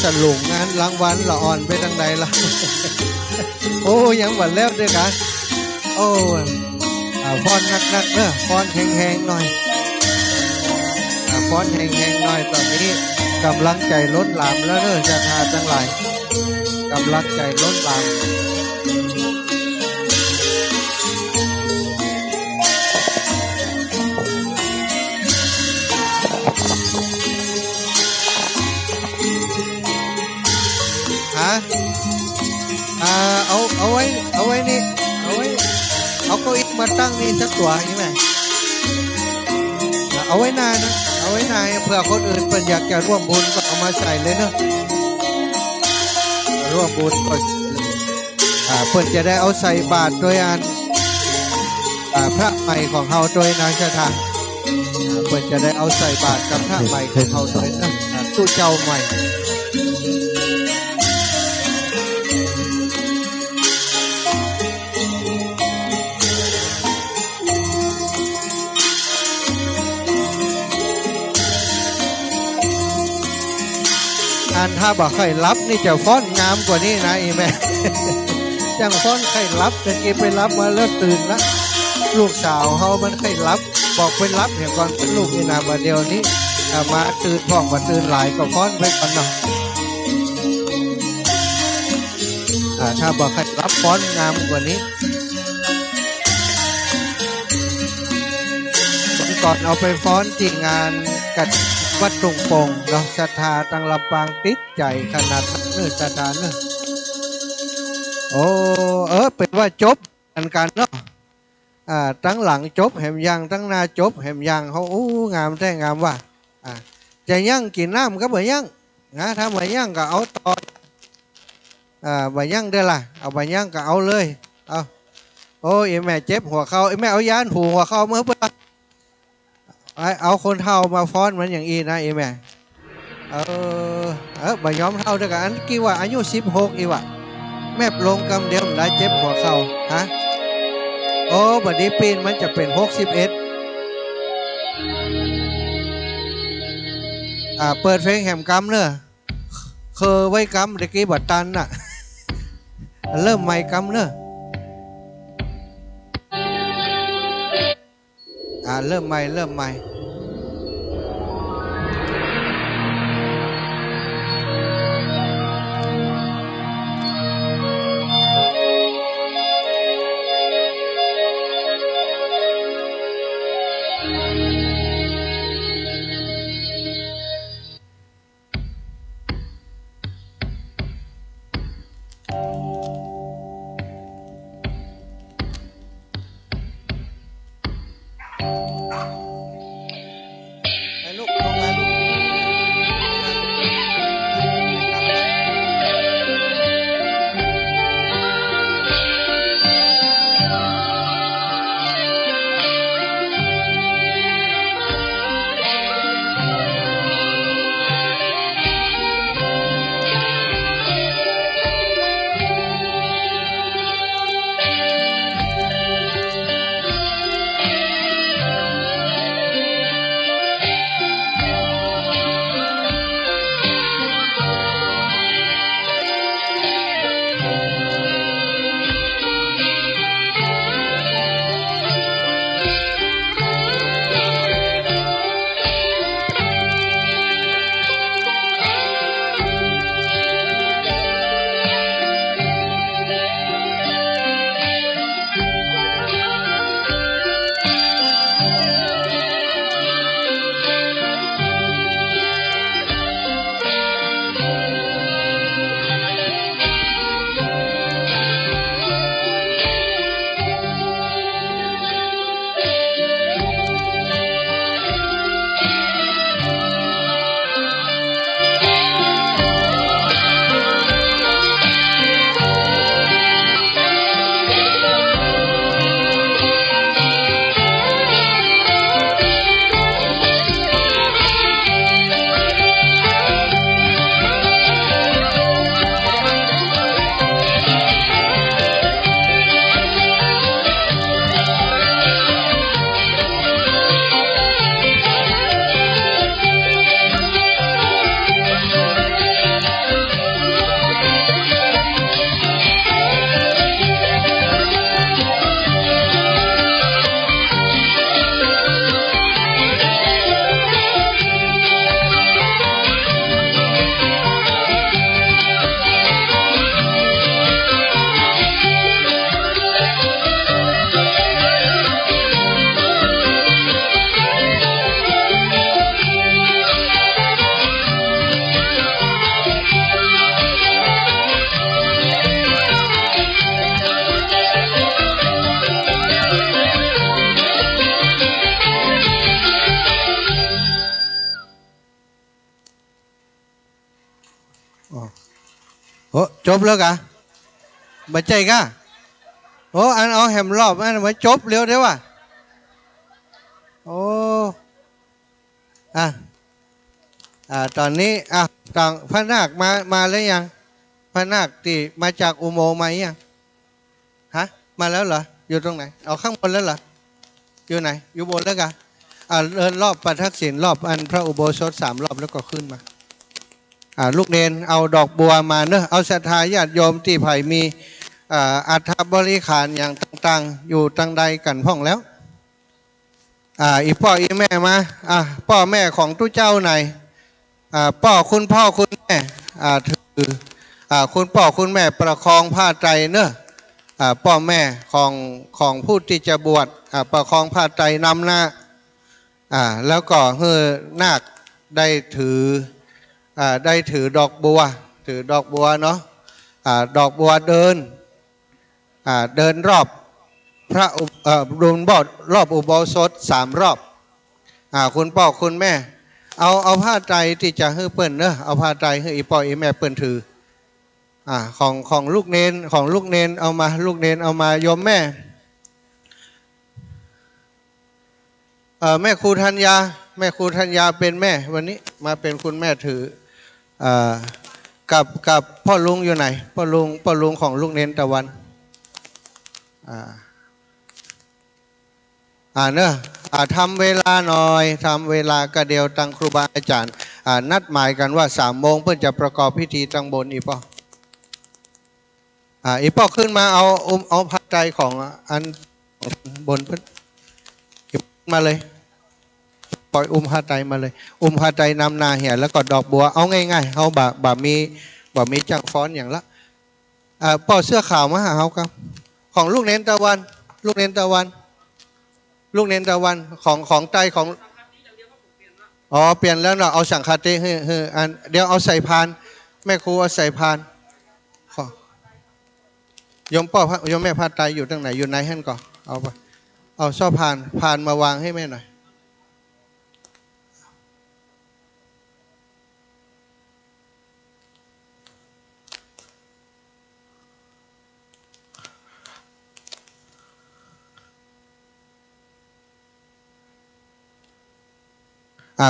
สลุงงานรางวัลละอ่อนไปทางใดล่ะ โอ้ยังหวัดแล้วด้วยกันโอ้ฟ้อนนักเนอะฟ้อนแห้งๆหน่อยฟ้อนแห้งๆหน่อยตอนนี้กำลังใจล้นหลามแล้วเนอะศรัทธาทั้งหลายกำลังใจล้นหลามเอาไว้นี่เอาไว้เอาเก้าอี้มาตั้งนี่สักตัวใช่ไหมเอาไว้นานนะเอาไว้นานเผื่อคนอื่นเพิ่นอยากจะร่วมบุญก็เอามาใส่เลยเนอะร่วมบุญก็เพิ่นจะได้เอาใส่บาตรโดยอันพระใหม่ของเฮาโดยนางชะทาเพิ่นจะได้เอาใส่บาตรกับพระใหม่ของเฮาโดยนะตู้เจ้าใหม่ถ้าบอกใครรับนี่จะฟ้อนงามกว่านี้นะอีแม่จังฟ้อนใครรับจะกินไปรับมาแล้วตื่นละลูกสาวเขามันใครรับบอกไปรับเนี่ยก่อนเป็นลูกนี่นะมาเดียวนี้มาตื่นพ่องมาตื่นหลายก็ฟ้อนไปก่อนเนาะถ้าบอกใครรับฟ้อนงามกว่านี้ก่อนเอาไปฟ้อนที่งานกัดวัดตรงปงเนาะศรัทธาตังลำปางติดใจขนาดเนื้อศรัทธาเนื้อโอ้เป็นว่าจบกันเนาะตั้งหลังจบแหมยังตั้งหน้าจบแหมยังเขางามแท้งามว่ะจะยั่งกินน้ำก็บ่ยั่งนะถ้าบ่ยั่งก็เอาตอนบ่ยั่งได้ล่ะเอาบ่ยั่งก็เอาเลยเอาโอ้ยแม่เจ็บหัวเข่าแม่เอายานผูหัวเข่าเมื่อเปล่าเอาคนเท่ามาฟ้อนมันอย่างอีนะอีแม่บ่ยอมเท่าด้วยกันกี่ว่าอายุ16อีวะแม่ลงกำเดียวได้เจ็บหัวเข่าฮะโอ้บัดนี้ปีนมันจะเป็น61เปิดเพลงแหมกำเนอะเคยไว้กำตะกี้บัดตันน่ะเริ่มใหม่กำเนอะเริ่มใหม่ลูก โอ้จบแล้วกะบัใจกะโอ้อันเอาแหมรอบอันมาจบเร็วเดี๋ยวว่ะโอ้อ่ะตอนนี้ต่างพระนาคมาแล้วยังพระนาคที่มาจากอุโมงค์มายังฮะมาแล้วเหรออยู่ตรงไหนเอาข้างบนแล้วเหรออยู่ไหนอยู่บนแล้วกะเดินรอบประทักษิณรอบอันพระอุโบสถ3 รอบแล้วก็ขึ้นมาลูกเนนเอาดอกบัวมาเนอะเอาศรัทธาญาติโยมที่ไผ่มีอัฐบริขารอย่างต่างๆอยู่ตั้งใดกันพ่องแล้วอีพ่ออีแม่มาพ่อแม่ของทุกเจ้าไหนคุณพ่อคุณแม่ถือคุณพ่อคุณแม่ประคองผ้าไตรเนอะพ่อแม่ของผู้ที่จะบวชประคองผ้าไตรนำหน้าแล้วก็เฮือนาคได้ถือดอกบัวเนาะดอกบัวเดินรอบพระรอบอุโบสถ3 รอบคุณพ่อคุณแม่เอาผ้าไตรที่จะให้เปิ้นเนอะเอาผ้าไตรให้อีพ่ออีแม่เปิ้นถือของลูกเนนเอามาลูกเนนเอามาโยมแม่แม่ครูธัญญาเป็นแม่วันนี้มาเป็นคุณแม่ถือกับพ่อลุงอยู่ไหนพ่อลุงของลูกเนนตะวันเนอะทำเวลาหน่อยทำเวลากระเดียวตังครูบาอาจารย์นัดหมายกันว่า3 โมงเพื่อจะประกอบพิธีตังบนอีป่อขึ้นมาเอาผ้าไตรของอันบนเพื่อนมาเลยปล่อยผ้าไตรมาเลยผ้าไตรนำนาเหี่ยแล้วก็ดอกบัวเอาง่ายๆเขาบ่มีจังฟ้อนอย่างละป่อเสื้อขาวมาหาเขาครับของลูกเนนตะวันของไตรของเปลี่ยนแล้วเนาะเอาสังฆาติอันเดี๋ยวเอาใส่พานแม่ครูเอาใส่พานยมแม่ผ้าไตรอยู่ตรงไหนอยู่ไหนให้ก่อนเอาไปเอาซ่อพานมาวางให้แม่หน่อย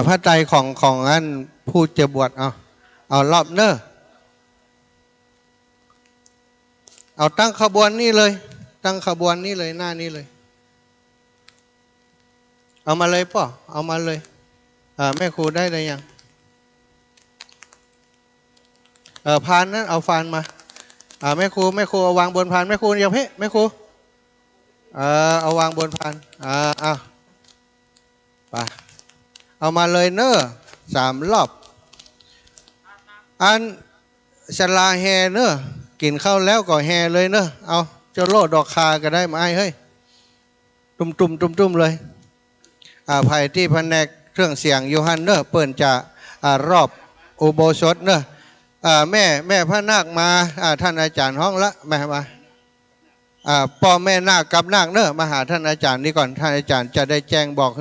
ผ้าไตรของอันผู้จะบวชเอารอบเนอะเอาตั้งขบวนนี่เลยหน้านี้เลยเอามาเลยป่อเอามาเลยแม่ครูได้เลยยังพานนั้นเอาพานมาแม่ครูเอาวางบนพานแม่ครูอย่าเพ่แม่ครูเอาวางบนพานไปเอามาเลยเนอะ3 รอบอันชลาแฮเนอะกินข้าวแล้วก็แฮเลยเนอะเอาเจ้าโลดดอกคาก็ได้มาเฮ้ยตุ่มเลยไผ่ที่แผนกเครื่องเสียงยูฮันเนอะเปิ่นจะรอบอุโบสถเนอะแม่พระนาคมาท่านอาจารย์ห้องละแม่มาพ่อแม่นาคกับนาคเนอะมาหาท่านอาจารย์นี่ก่อนท่านอาจารย์จะได้แจ้งบอก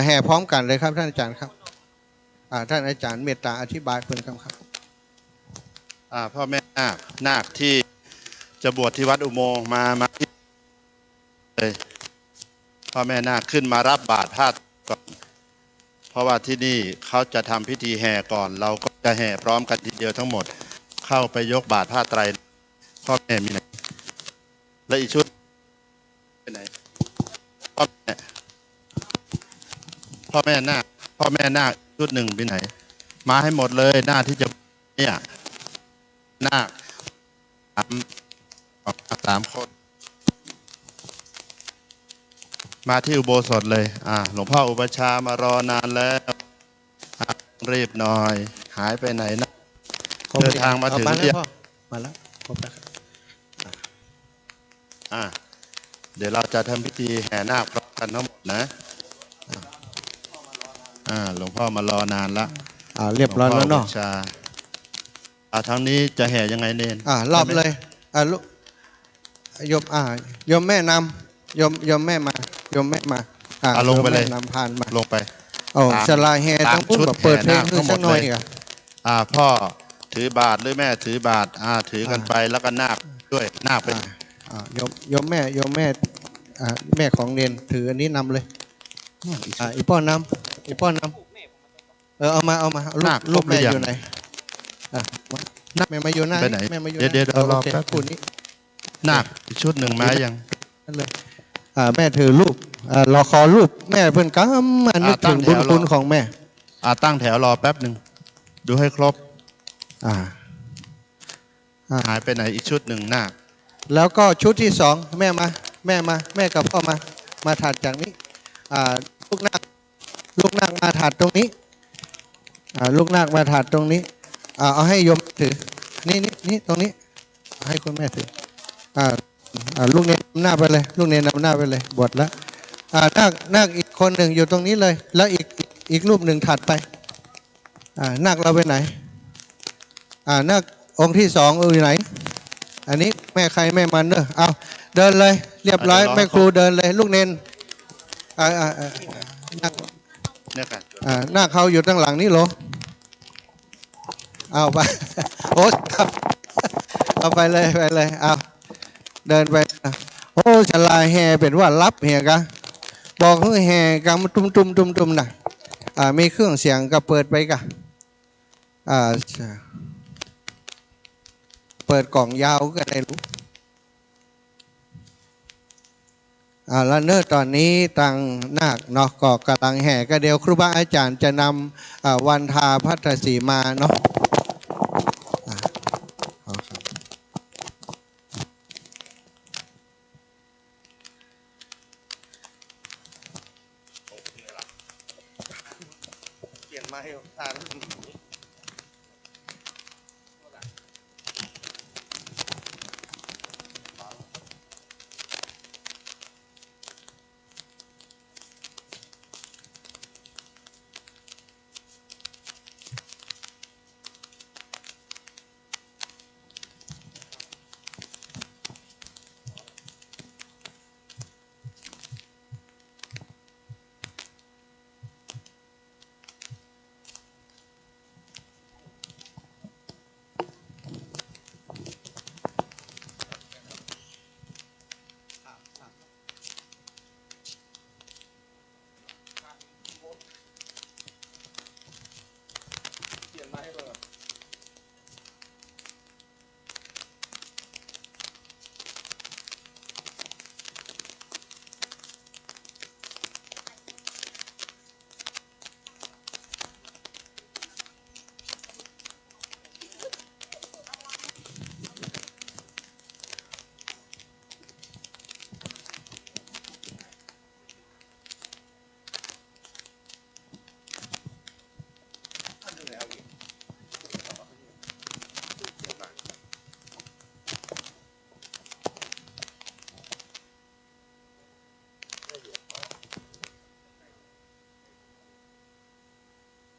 แห่พร้อมกันเลยครับท่านอาจารย์ครับท่านอาจารย์เมตตาอธิบายเพิ่นครับพ่อแม่นาคที่จะบวชที่วัดอุโมงค์มาเลยพ่อแม่นาคขึ้นมารับบาตรผ้าก่อนเพราะว่าที่นี่เขาจะทำพิธีแห่ก่อนเราก็จะแห่พร้อมกันทีเดียวทั้งหมดเข้าไปยกบาตรผ้าไตรพ่อแม่มีไหนและอีกชุดไปไหนพ่อแม่นาคชุดหนึ่งไปไหนมาให้หมดเลยหน้าที่จะเนี่ยนาค3 คนมาที่อุโบสถเลยหลวงพ่ออุปชามารอนานแล้วรีบหน่อยหายไปไหนนะเดินทางมาถึงเดียวมาแล้วเดี๋ยวเราจะทำพิธีแห่นาคพร้อมกันทั้งหมดนะหลวงพ่อมารอนานแล้วเรียบร้อยแล้วเนาะทางนี้จะแห่ยังไงเนนรอบเลยลูกยมแม่นำยมแม่มาลงไปเลยนำพานมาลงไปชลาแห่ต้องพูดแบบเปิดเพลงสักหน่อยพ่อ ถือบาทหรือแม่ถือบาทถือกันไปแล้วก็นาคด้วยนาคเป็น โยมแม่แม่ของเนนถืออันนี้นำเลยอีป้อนนำอีป้อนนำเอามารูปแม่อยู่ไหนแม่มาอยู่ไหน ไปไหน แม่มาอยู่ เดี๋ยวรอ โค แป๊บ คู่นี้ นาคอีกชุดหนึ่งมายัง นั่นเลยแม่ถือรูปรอคอรูปแม่เพิ่นกำนึกถึงบุญคุณของแม่ ตั้งแถวรอแป๊บหนึ่งดูให้ครบ อ่า หายไปไหนอีกชุดหนึ่งนาค แล้วก็ชุดที่สองแม่กับพ่อมาถัดจากนี้ลูกนาคมาถัดตรงนี้ลูกนาคมาถัดตรงนี้เอาให้โยมถือนี่ตรงนี้ให้คุณแม่ถือลูกเนนนำหน้าไปเลยลูกเนนนำหน้าไปเลยบวชแล้วนาคอีกคนหนึ่งอยู่ตรงนี้เลยแล้วอีกรูปหนึ่งถัดไปนาคเราไปไหนนาคองค์ที่สองอยู่ไหนอันนี้แม่ใครแม่มันเนอะเอาเดินเลยเรียบร้อยแม่ครูเดินเลยลูกเนนนาค เนี่ยกัน หน้าเขาอยู่ตั้งหลังนี่เหรอเอาไป โอ้เอาไปเลยเอาเดินไปโอ้ฉลายแห่เป็นว่ารับแห่กะบอกให้แห่กะมาตุ้มนะมีเครื่องเสียงก็เปิดไปกะเปิดกล่องยาวก็ได้รู้แล้วเนอตอนนี้ตังนาคเนาะก็กำลังแห่ก็เดี๋ยวครูบาอาจารย์จะนำวันทาพัทรสีมาเนาะเปลี่ยนมาให้ทาน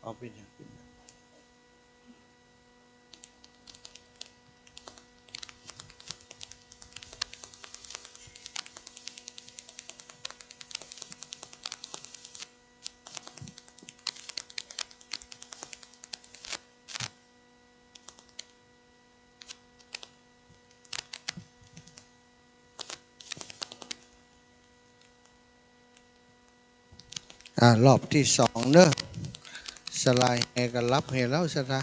เอาไปเนี่ยรอบที่สองเนอะสลายแห่กันรับแห่แล้วสตา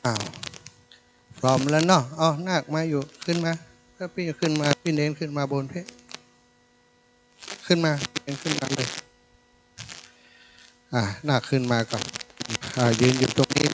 อ้าวพร้อมแล้วเนาะเอานาคมาอยู่ขึ้นมาถ้าพี่ขึ้นมาพี่เน้นขึ้นมาบนพี่ขึ้นมาเน้นขึ้นมาเลยนาคขึ้นมาก่อนยืนอยู่ตรงนี้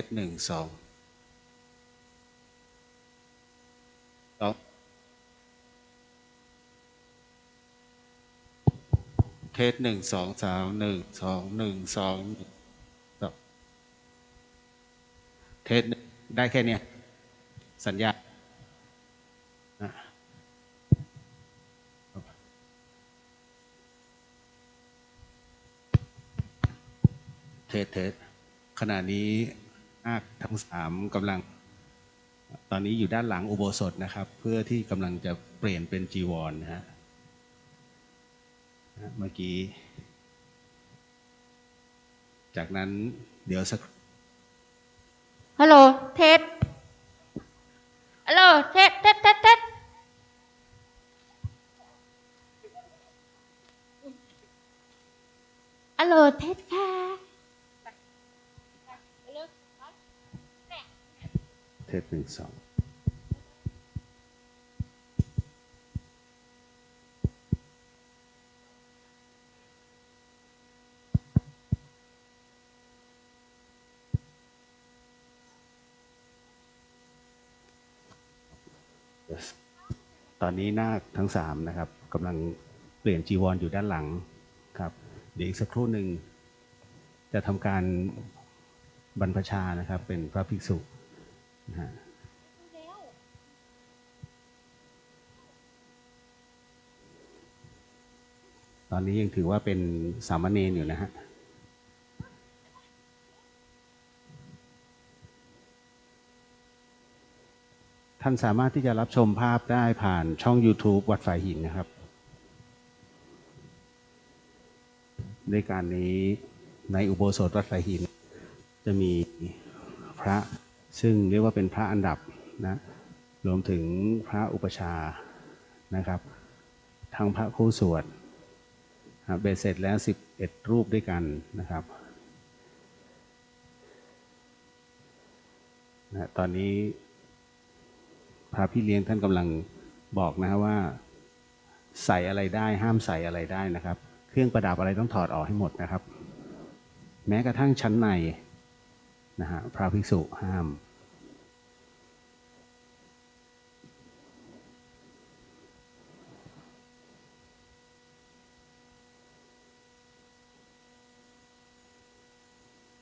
สหนึ่งสองสองเทสหนึ่งสองสามหนึ่งสองหนึ่งสองสองเทสได้แค่เนี้ยสัญญาอ่ะเทสขณะนี้นาคทั้งสามกำลังตอนนี้อยู่ด้านหลังอุโบสถนะครับเพื่อที่กำลังจะเปลี่ยนเป็นจีวรนะฮะเมื่อกี้จากนั้นเดี๋ยวสักฮัลโหลเทสฮัลโหลเทสฮัลโหลเทสค่ะเทสหนึ่งสองตอนนี้นาคทั้งสามนะครับกำลังเปลี่ยนจีวรอยู่ด้านหลังครับเดี๋ยวอีกสักครู่หนึ่งจะทำการบรรพชานะครับเป็นพระภิกษุนะฮะตอนนี้ยังถือว่าเป็นสามเณรอยู่นะฮะท่านสามารถที่จะรับชมภาพได้ผ่านช่อง YouTube วัดฝายหินนะครับในการนี้ในอุโบสถวัดฝายหินจะมีพระซึ่งเรียกว่าเป็นพระอันดับนะรวมถึงพระอุปชานะครับทั้งพระคู่สวดเบ็ดเสร็จแล้ว11รูปด้วยกันนะครับนะตอนนี้พระพี่เลี้ยงท่านกำลังบอกนะว่าใส่อะไรได้ห้ามใส่อะไรได้นะครับเครื่องประดับอะไรต้องถอดออกให้หมดนะครับแม้กระทั่งชั้นในนะฮะพระภิกษุห้าม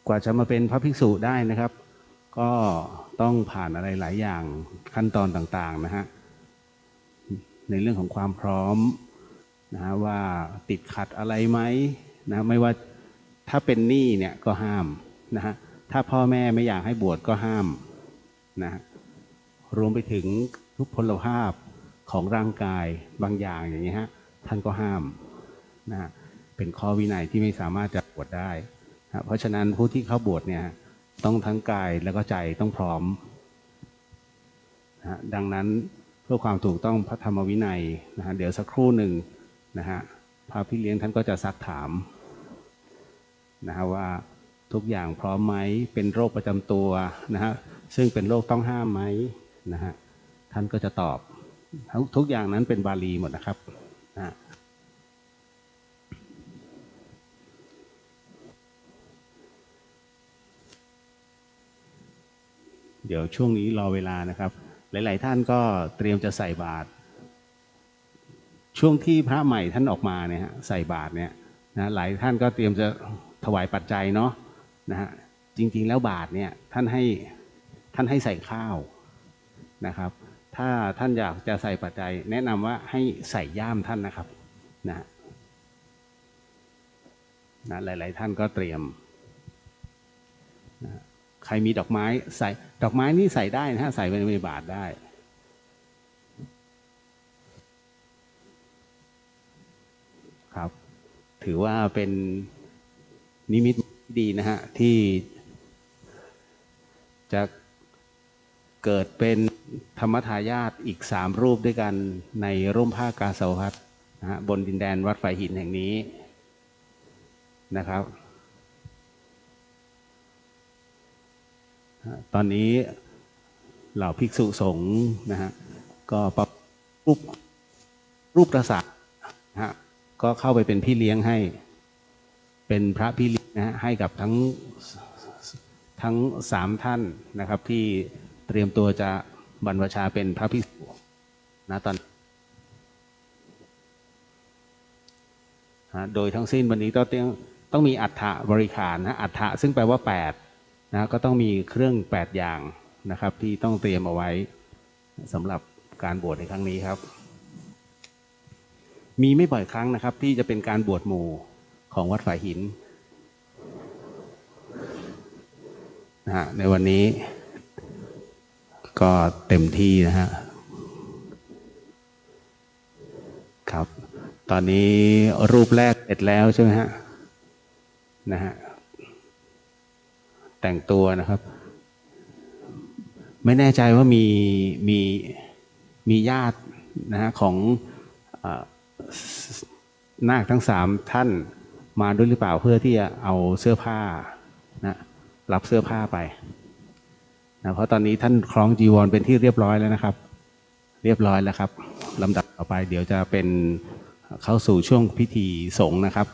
กว่าจะมาเป็นพระภิกษุได้นะครับก็ต้องผ่านอะไรหลายอย่างขั้นตอนต่างๆนะฮะในเรื่องของความพร้อมนะฮะว่าติดขัดอะไรไหมนะไม่ว่าถ้าเป็นหนี้เนี่ยก็ห้ามนะฮะถ้าพ่อแม่ไม่อยากให้บวชก็ห้ามนะรวมไปถึงทุพพลภาพของร่างกายบางอย่างอย่างนี้ฮะท่านก็ห้ามนะฮะเป็นข้อวินัยที่ไม่สามารถจะบวชได้นะเพราะฉะนั้นผู้ที่เข้าบวชเนี่ยต้องทั้งกายแล้วก็ใจต้องพร้อมนะดังนั้นเพื่อความถูกต้องพระธรรมวินัยนะฮะเดี๋ยวสักครู่หนึ่งนะฮะพระพี่เลี้ยงท่านก็จะซักถามนะฮะว่าทุกอย่างพร้อมไหมเป็นโรคประจำตัวนะฮะซึ่งเป็นโรคต้องห้ามไหมนะฮะท่านก็จะตอบทุกอย่างนั้นเป็นบาลีหมดนะครับนะเดี๋ยวช่วงนี้รอเวลานะครับหลายๆท่านก็เตรียมจะใส่บาตรช่วงที่พระใหม่ท่านออกมาเนี่ยใส่บาตรเนี่ยนะหลายท่านก็เตรียมจะถวายปัจจัยเนาะนะฮะจริงๆแล้วบาตรเนี่ยท่านให้ใส่ข้าวนะครับถ้าท่านอยากจะใส่ปัจจัยแนะนำว่าให้ใส่ย่ามท่านนะครับนะหลายๆท่านก็เตรียมนะใครมีดอกไม้ใส่ดอกไม้นี่ใส่ได้นะฮะใส่ไปในบาตรได้ครับถือว่าเป็นนิมิตดีนะฮะที่จะเกิดเป็นธรรมทายาทอีก3รูปด้วยกันในร่มผ้ากาสาวพัสนะฮะบนดินแดนวัดฝายหินแห่งนี้นะครับตอนนี้เหล่าภิกษุสงฆ์นะฮะก็ปรับรูปประสาทนะฮะก็เข้าไปเป็นพี่เลี้ยงให้เป็นพระพี่เลี้ยงนะฮะให้กับทั้ง ทั้ง3ท่านนะครับที่เตรียมตัวจะบรรพชาเป็นพระภิกษุนะตอนโดยทั้งสิ้นวันนี้ต้องมีอัฏฐบริขารนะอัฏฐซึ่งแปลว่า8นะก็ต้องมีเครื่อง8อย่างนะครับที่ต้องเตรียมเอาไว้สำหรับการบวชในครั้งนี้ครับมีไม่บ่อยครั้งนะครับที่จะเป็นการบวชหมู่ของวัดฝายหินนะฮะในวันนี้ก็เต็มที่นะฮะครับตอนนี้รูปแรกเสร็จแล้วใช่ไหมฮะนะฮะแต่งตัวนะครับไม่แน่ใจว่ามีญาตินะฮะของนาคทั้ง3ท่านมาด้วยหรือเปล่าเพื่อที่จะเอาเสื้อผ้านะรับเสื้อผ้าไปนะเพราะตอนนี้ท่านคล้องจีวรเป็นที่เรียบร้อยแล้วนะครับเรียบร้อยแล้วครับลำดับต่อไปเดี๋ยวจะเป็นเข้าสู่ช่วงพิธีสงฆ์นะครับ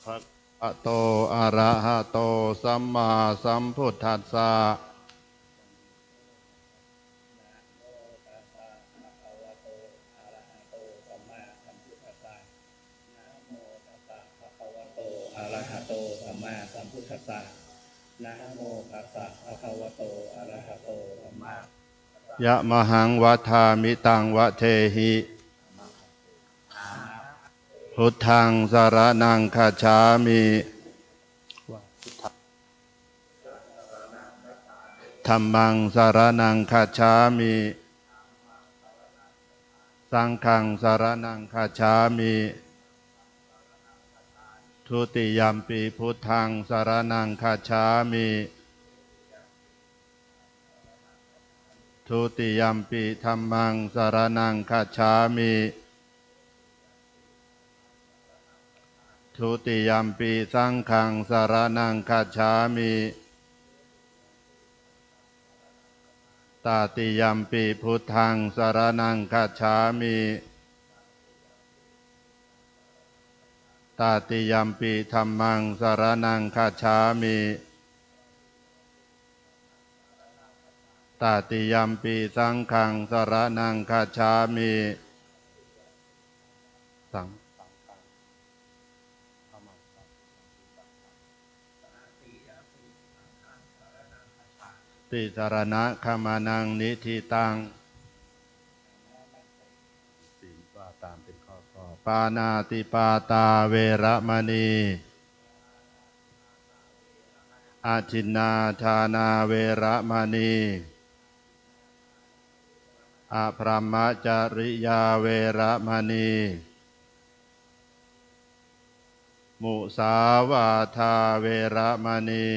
ภะคะโตอะระหะโตสัมมาสัมพุทธัสสะอะระหะโตสัมมาสัมพุทธัสสะนะโมตัสสะภะคะวะโตอะระหะโตสัมมายะมหังวัฏฐามิตังวะเทหิพุทธังสรณังคัจฉามิธัมมังสรณังคัจฉามิสังฆังสรณังคัจฉามิทุติยัมปิพุทธังสรณังคัจฉามิทุติยัมปิธัมมังสรณังคัจฉามิทุติยัมปิสังฆังสรณังคัจฉามิตติยัมปิพุทธังสรณังคัจฉามิตติยัมปิธัมมังสรณังคัจฉามิตติยัมปิสังฆังสรณังคัจฉามิสังติสรณะขมานังนิธิตังศีลว่าตามเป็นข้อปานาติปาตาเวระมณีอาทินนาทานาเวระมณีอภรหมจริยาเวระมณี มุสาวาทาเวระมณี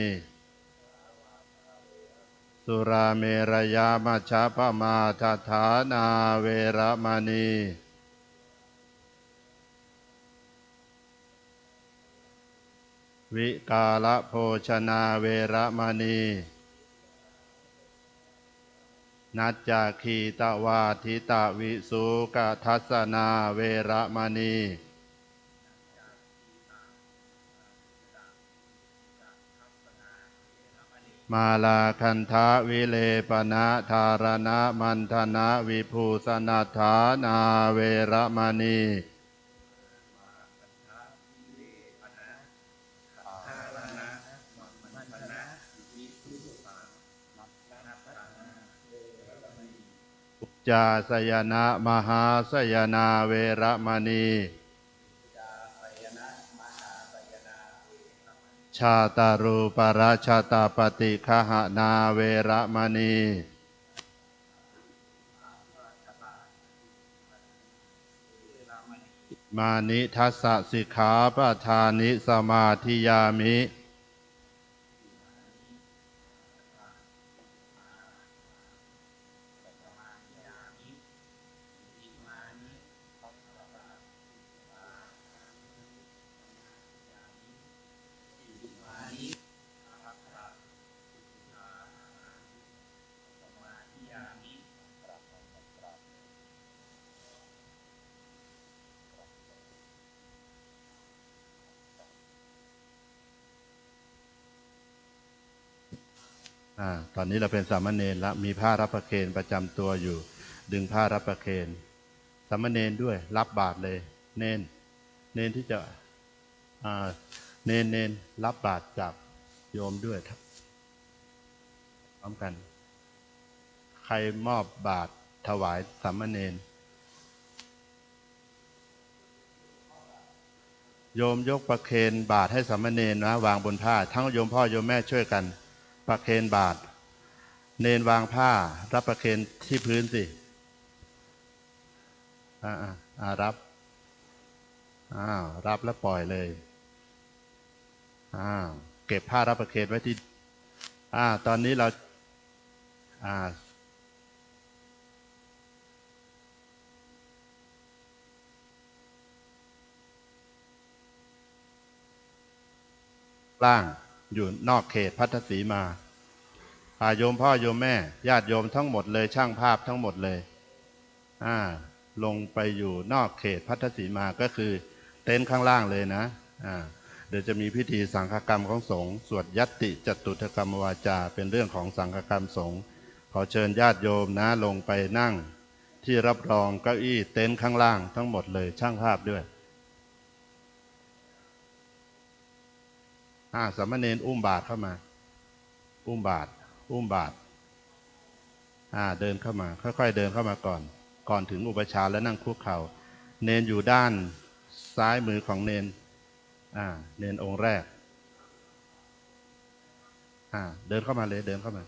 สุราเมรยามัชฌปมาทฐานาเวระมณีวิกาลโภชนาเวระมณีนัจจาคีตวาทิตาวิสุกทัสสนาเวระมณีมาลาคันทะวิเลปนะธารณะมันธนะวิภูสนัฏฐานาเวระมณีอุจจาสยนะมหาสยนาเวระมณีชาตารูปราชาตาปฏิคหนาเวระมณีมานิทัสสะสิกขาปะทานิสมาธิยามิตอนนี้เราเป็นสามเณรแล้วมีผ้ารับประเคนประจำตัวอยู่ดึงผ้ารับประเคนสามเณรด้วยรับบาตรเลยเนนที่จะเนนรับบาตรจากโยมด้วยพร้อมกันใครมอบบาตรถวายสามเณรโยมยกประเคนบาตรให้สามเณรนะวางบนผ้าทั้งโยมพ่อโยมแม่ช่วยกันประเคนบาตรเนนวางผ้ารับประเคนที่พื้นสิรับรับแล้วปล่อยเลยเก็บผ้ารับประเคนไว้ที่ตอนนี้เราล่างอยู่นอกเขตพัทธสีมาโยมพ่อโยมแม่ญาติโยมทั้งหมดเลยช่างภาพทั้งหมดเลยลงไปอยู่นอกเขตพัทธสีมาก็คือเต็นท์ข้างล่างเลยนะเดี๋ยวจะมีพิธีสังฆกรรมของสงฆ์สวดยัตติจตุถกรรมวาจาเป็นเรื่องของสังฆกรรมสงฆ์ขอเชิญญาติโยมนะลงไปนั่งที่รับรองเก้าอี้เต็นท์ข้างล่างทั้งหมดเลยช่างภาพด้วยสามเณรอุ้มบาตรเข้ามาอุ้มบาตรเดินเข้ามาค่อยๆเดินเข้ามาก่อนถึงอุปชฌาย์แล้วนั่งคุกเข่าเนนอยู่ด้านซ้ายมือของเนนเนนองค์แรกเดินเข้ามาเลยเดินเข้ามา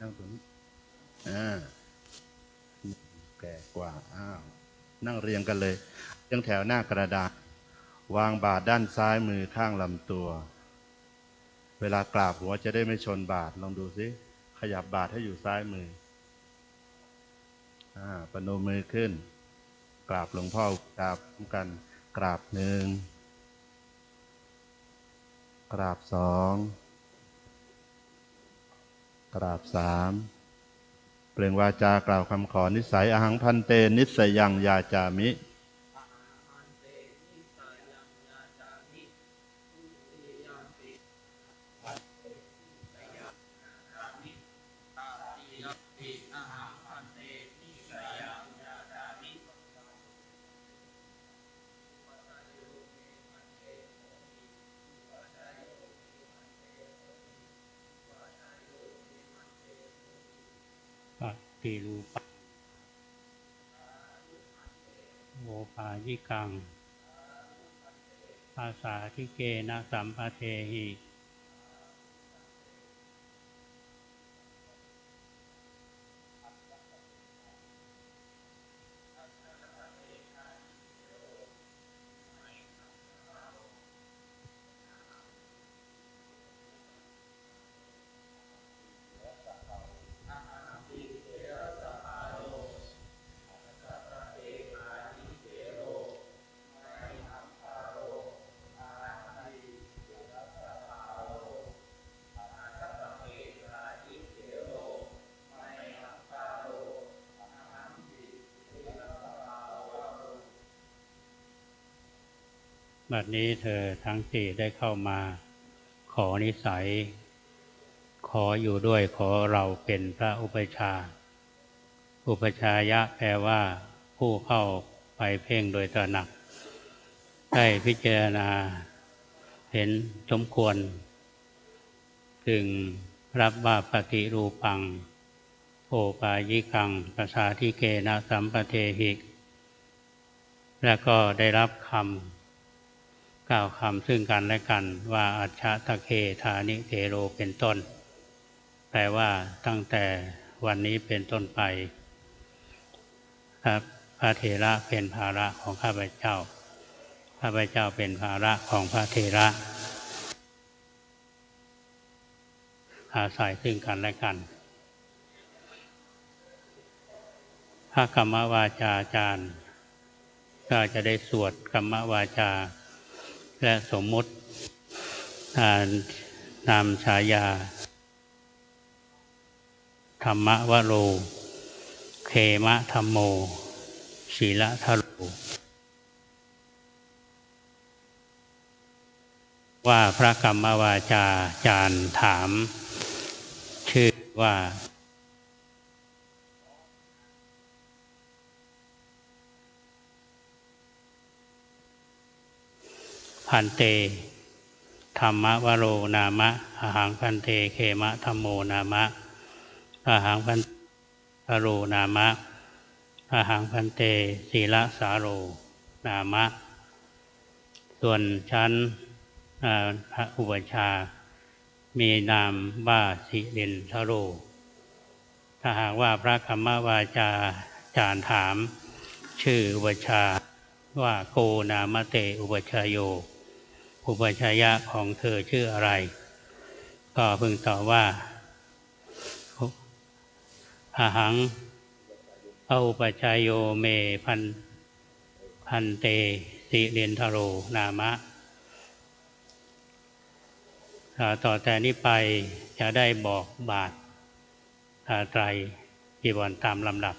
นั่งตรงนี้แก่กว่านั่งเรียงกันเลยยังแถวหน้ากระดาษวางบาตรด้านซ้ายมือข้างลำตัวเวลากราบหัวจะได้ไม่ชนบาตรลองดูสิขยับบาตรให้อยู่ซ้ายมือประนมมือขึ้นกราบหลวงพ่อกราบพร้อมกันกราบหนึ่งกราบสองกราบสามเปล่งวาจากล่าวคำขอนิสัยอหังพันเตนิสยังยาจามิติรูปะโอภายิกังภาษาทิเกนะสัมปะเทหิ บัดนี้เธอทั้งสี่ได้เข้ามาขอนิสัย ขออยู่ด้วยขอเราเป็นพระอุปชฌาย์อุปชฌายะแปลว่าผู้เข้าไปเพ่งโดยตระหนักได้พิจารณาเห็นสมควรจึงรับว่าปฏิรูปังโอปายิกังปัสสาธิเกนะสัมปเทหิและก็ได้รับคำกล่าวคำซึ่งกันและกันว่าอัจฉตะเคธานิเทโรเป็นต้นแปลว่าตั้งแต่วันนี้เป็นต้นไปครับพระเถระเป็นภาระของข้าพเจ้าข้าพเจ้าเป็นภาระของพระเถระอาศัยซึ่งกันและกันพระกรรมวาจาจารย์ก็จะได้สวดกรรมวาจาและสมมุตินามฉายาธรรมวโรเขมะธัมโมศีลทโรว่าพระกรรมวาจาจารย์ถามชื่อว่าพันเตธรรมวโรนามะอหังพันเตเขมะธัมโมนามะอหังพันวโรนามะอหังพันเตศีลสาโรนามะส่วนชั้นพระอุปชฌาย์มีนามว่าสิรินทโรถ้าหากว่าพระกรรมวาจาจารย์ถามชื่ออุปชฌาย์ว่าโกนามเตอุปชฌายโยอุปชฌายะของเธอชื่ออะไรก็พึงตอบว่าอาหังอุปชฌายโยเมพันเตสิรินทโรนามะต่อแต่นี้ไปจะได้บอกบาทไตรจีวรตามลำดับ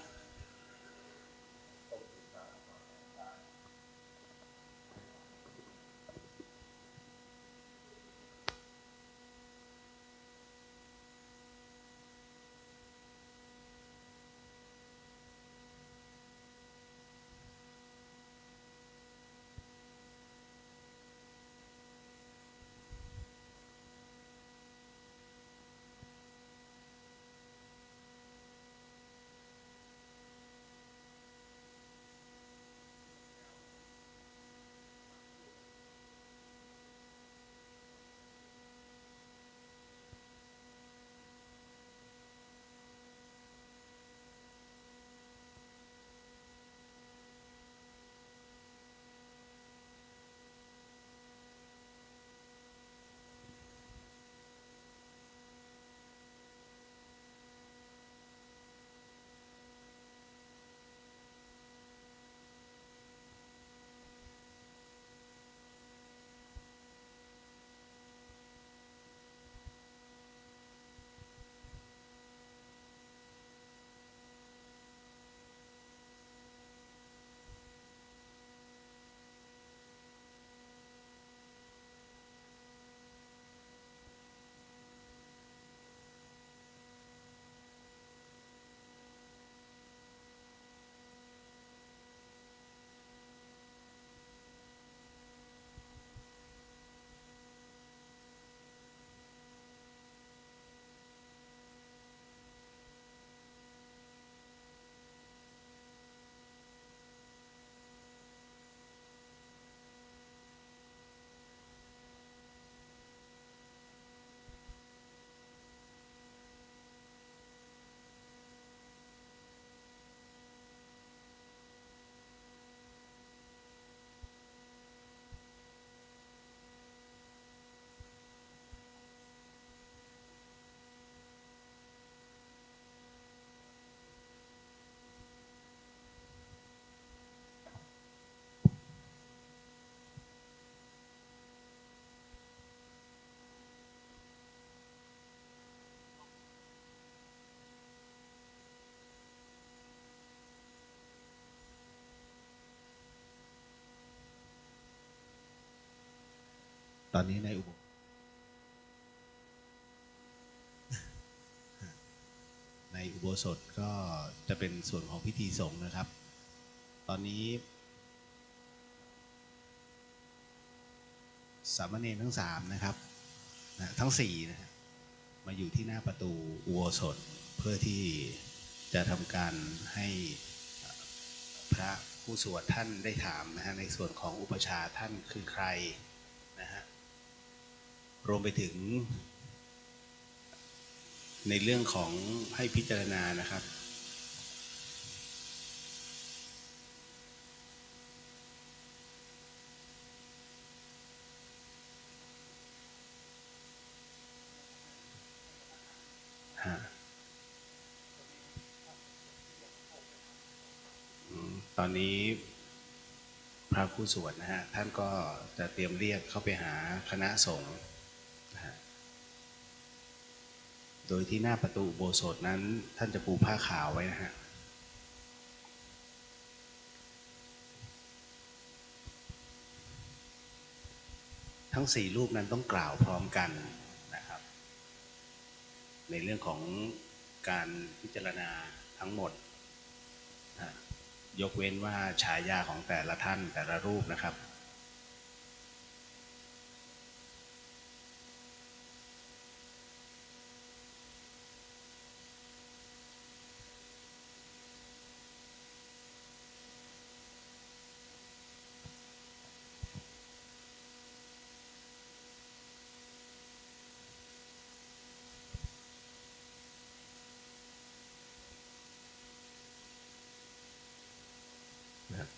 ตอนนี้ในอุโบสถก็จะเป็นส่วนของพิธีสงฆ์นะครับ ตอนนี้สามเณรทั้ง3นะครับทั้ง4นะมาอยู่ที่หน้าประตูอุโบสถเพื่อที่จะทำการให้พระผู้สวดท่านได้ถามนะฮะในส่วนของอุปชาท่านคือใครนะฮะรวมไปถึงในเรื่องของให้พิจารณานะครับตอนนี้พระผู้สวดนะฮะท่านก็จะเตรียมเรียกเข้าไปหาคณะสงฆ์นะฮะโดยที่หน้าประตูอุโบสถนั้นท่านจะปูผ้าขาวไว้นะฮะทั้ง4รูปนั้นต้องกล่าวพร้อมกันนะครับในเรื่องของการพิจารณาทั้งหมดยกเว้นว่าฉายาของแต่ละท่านแต่ละรูปนะครับ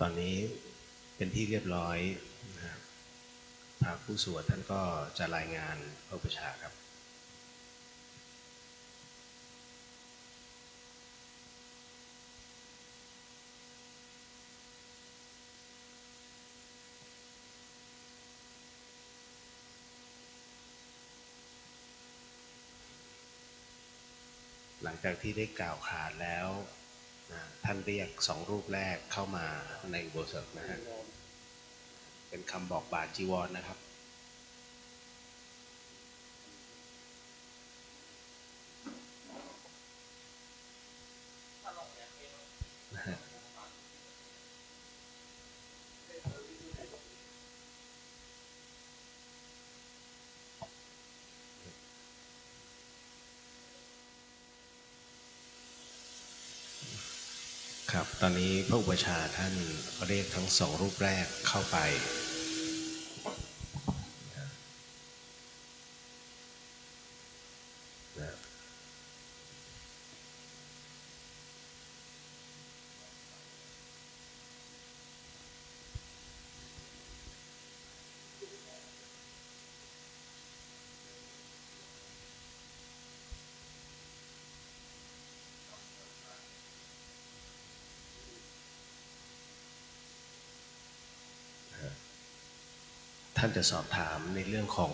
ตอนนี้เป็นที่เรียบร้อยนะครับพระผู้สวดท่านก็จะรายงานพระอุปชาครับหลังจากที่ได้กล่าวขานแล้วท่านเรียก2รูปแรกเข้ามาในอุโบสถนะฮะเป็นคำบอกบาทจีวรนะครับครับตอนนี้พระอุปชาท่านเรียกทั้ง2รูปแรกเข้าไปท่านจะสอบถามในเรื่องของ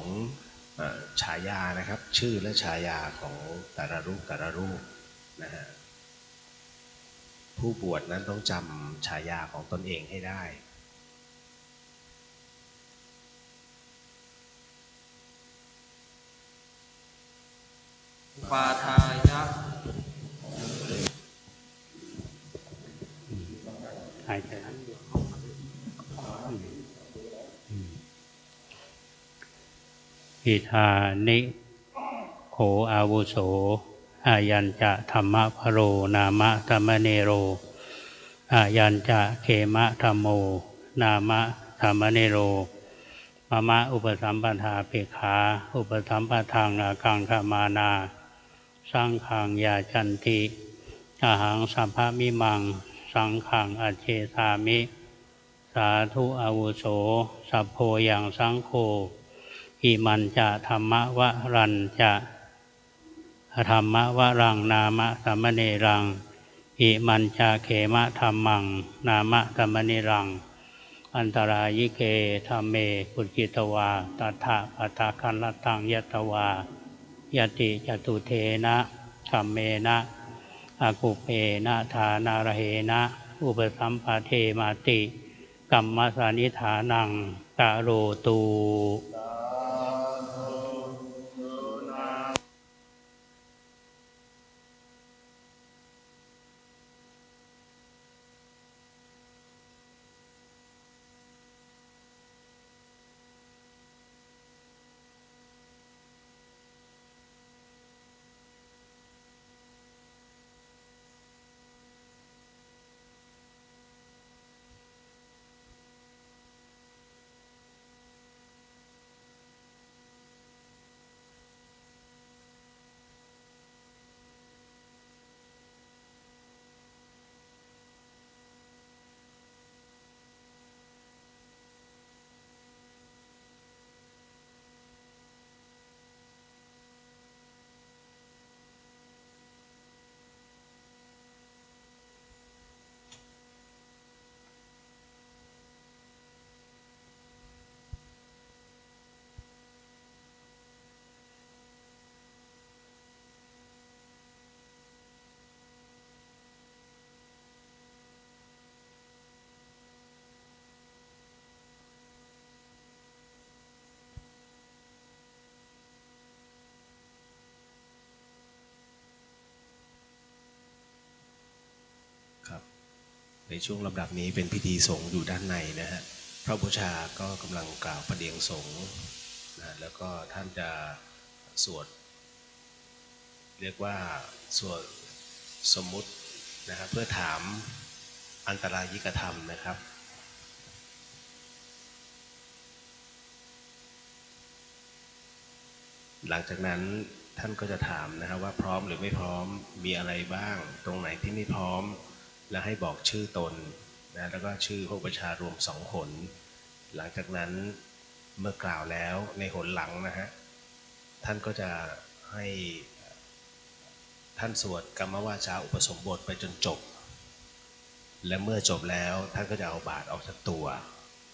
ฉายานะครับชื่อและฉายาของแต่ละรูปนะฮะผู้บวชนั้นต้องจำฉายาของตนเองให้ได้ปาทายะหายใจอิธานิโขอาวุโสอายัญจะธรรมะพโรนามะธรรมเนโรอายัญจะเขมะธรรมโมนามะธรรมเนโรมะมะอุปสัมปทาเปขาอุปสัมปทังอากังขมานาสังขังยาจันติอาหังสัพพมิมังสังขังอเชสามิสาธุอาวุโสสัพโพยังสังโฆอิมันจะธรรมวรัญจะธรรมวรังนามะสัมมเนรังอิมันจะเขมะธรรมังนามะสัมมเนรังอันตรายิเกธรรมเมปุจิตวาตัทธะปัตตะคันลตังยัตวายติจตุเทนะธัมเมนะอากุเปนะฐานาระเหนะอุปสัมปะเทมาติกัมมสานิฐานังกะโรตู ในช่วงลำดับนี้เป็นพิธีสงฆ์อยู่ด้านในนะฮะพระบูชาก็กำลังกล่าวประเดียงสงฆ์นะแล้วก็ท่านจะสวดเรียกว่าสวดสมมุตินะครับเพื่อถามอันตรายิกธรรมนะครับหลังจากนั้นท่านก็จะถามนะครับว่าพร้อมหรือไม่พร้อมมีอะไรบ้างตรงไหนที่ไม่พร้อมและให้บอกชื่อตนนะแล้วก็ชื่อพระอุปชฌาย์รวม2 หนหลังจากนั้นเมื่อกล่าวแล้วในหนหลังนะฮะท่านก็จะให้ท่านสวดกรรมวาจาอุปสมบทไปจนจบและเมื่อจบแล้วท่านก็จะเอาบาตรออกจากตัว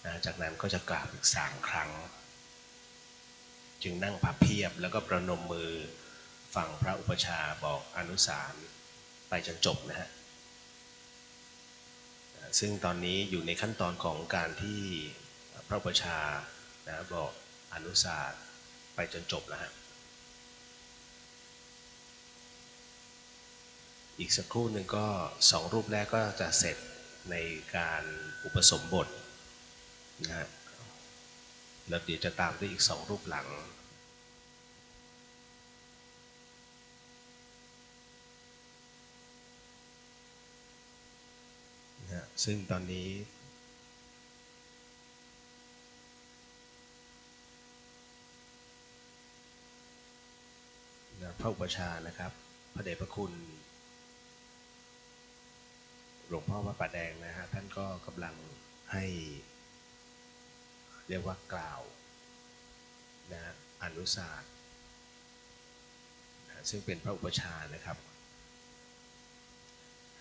นะจากนั้นก็จะกราบอีก3 ครั้งจึงนั่งพับเพียบแล้วก็ประนมมือฝั่งพระอุปชฌาย์บอกอนุสารไปจนจบนะฮะซึ่งตอนนี้อยู่ในขั้นตอนของการที่พระอุปชฌาย์นะบอกอนุสารไปจนจบแล้วฮะอีกสักครู่หนึ่งก็2 รูปแรกก็จะเสร็จในการอุปสมบทนะฮะแล้วเดี๋ยวจะตามด้วยอีก2 รูปหลังนะซึ่งตอนนี้นะพระอุปชฌาย์นะครับพระเดชพระคุณหลวงพ่อวัดป่าแดงนะฮะท่านก็กำลังให้เรียกว่ากล่าวนะอนุสาสน์นะซึ่งเป็นพระอุปชฌาย์นะครับ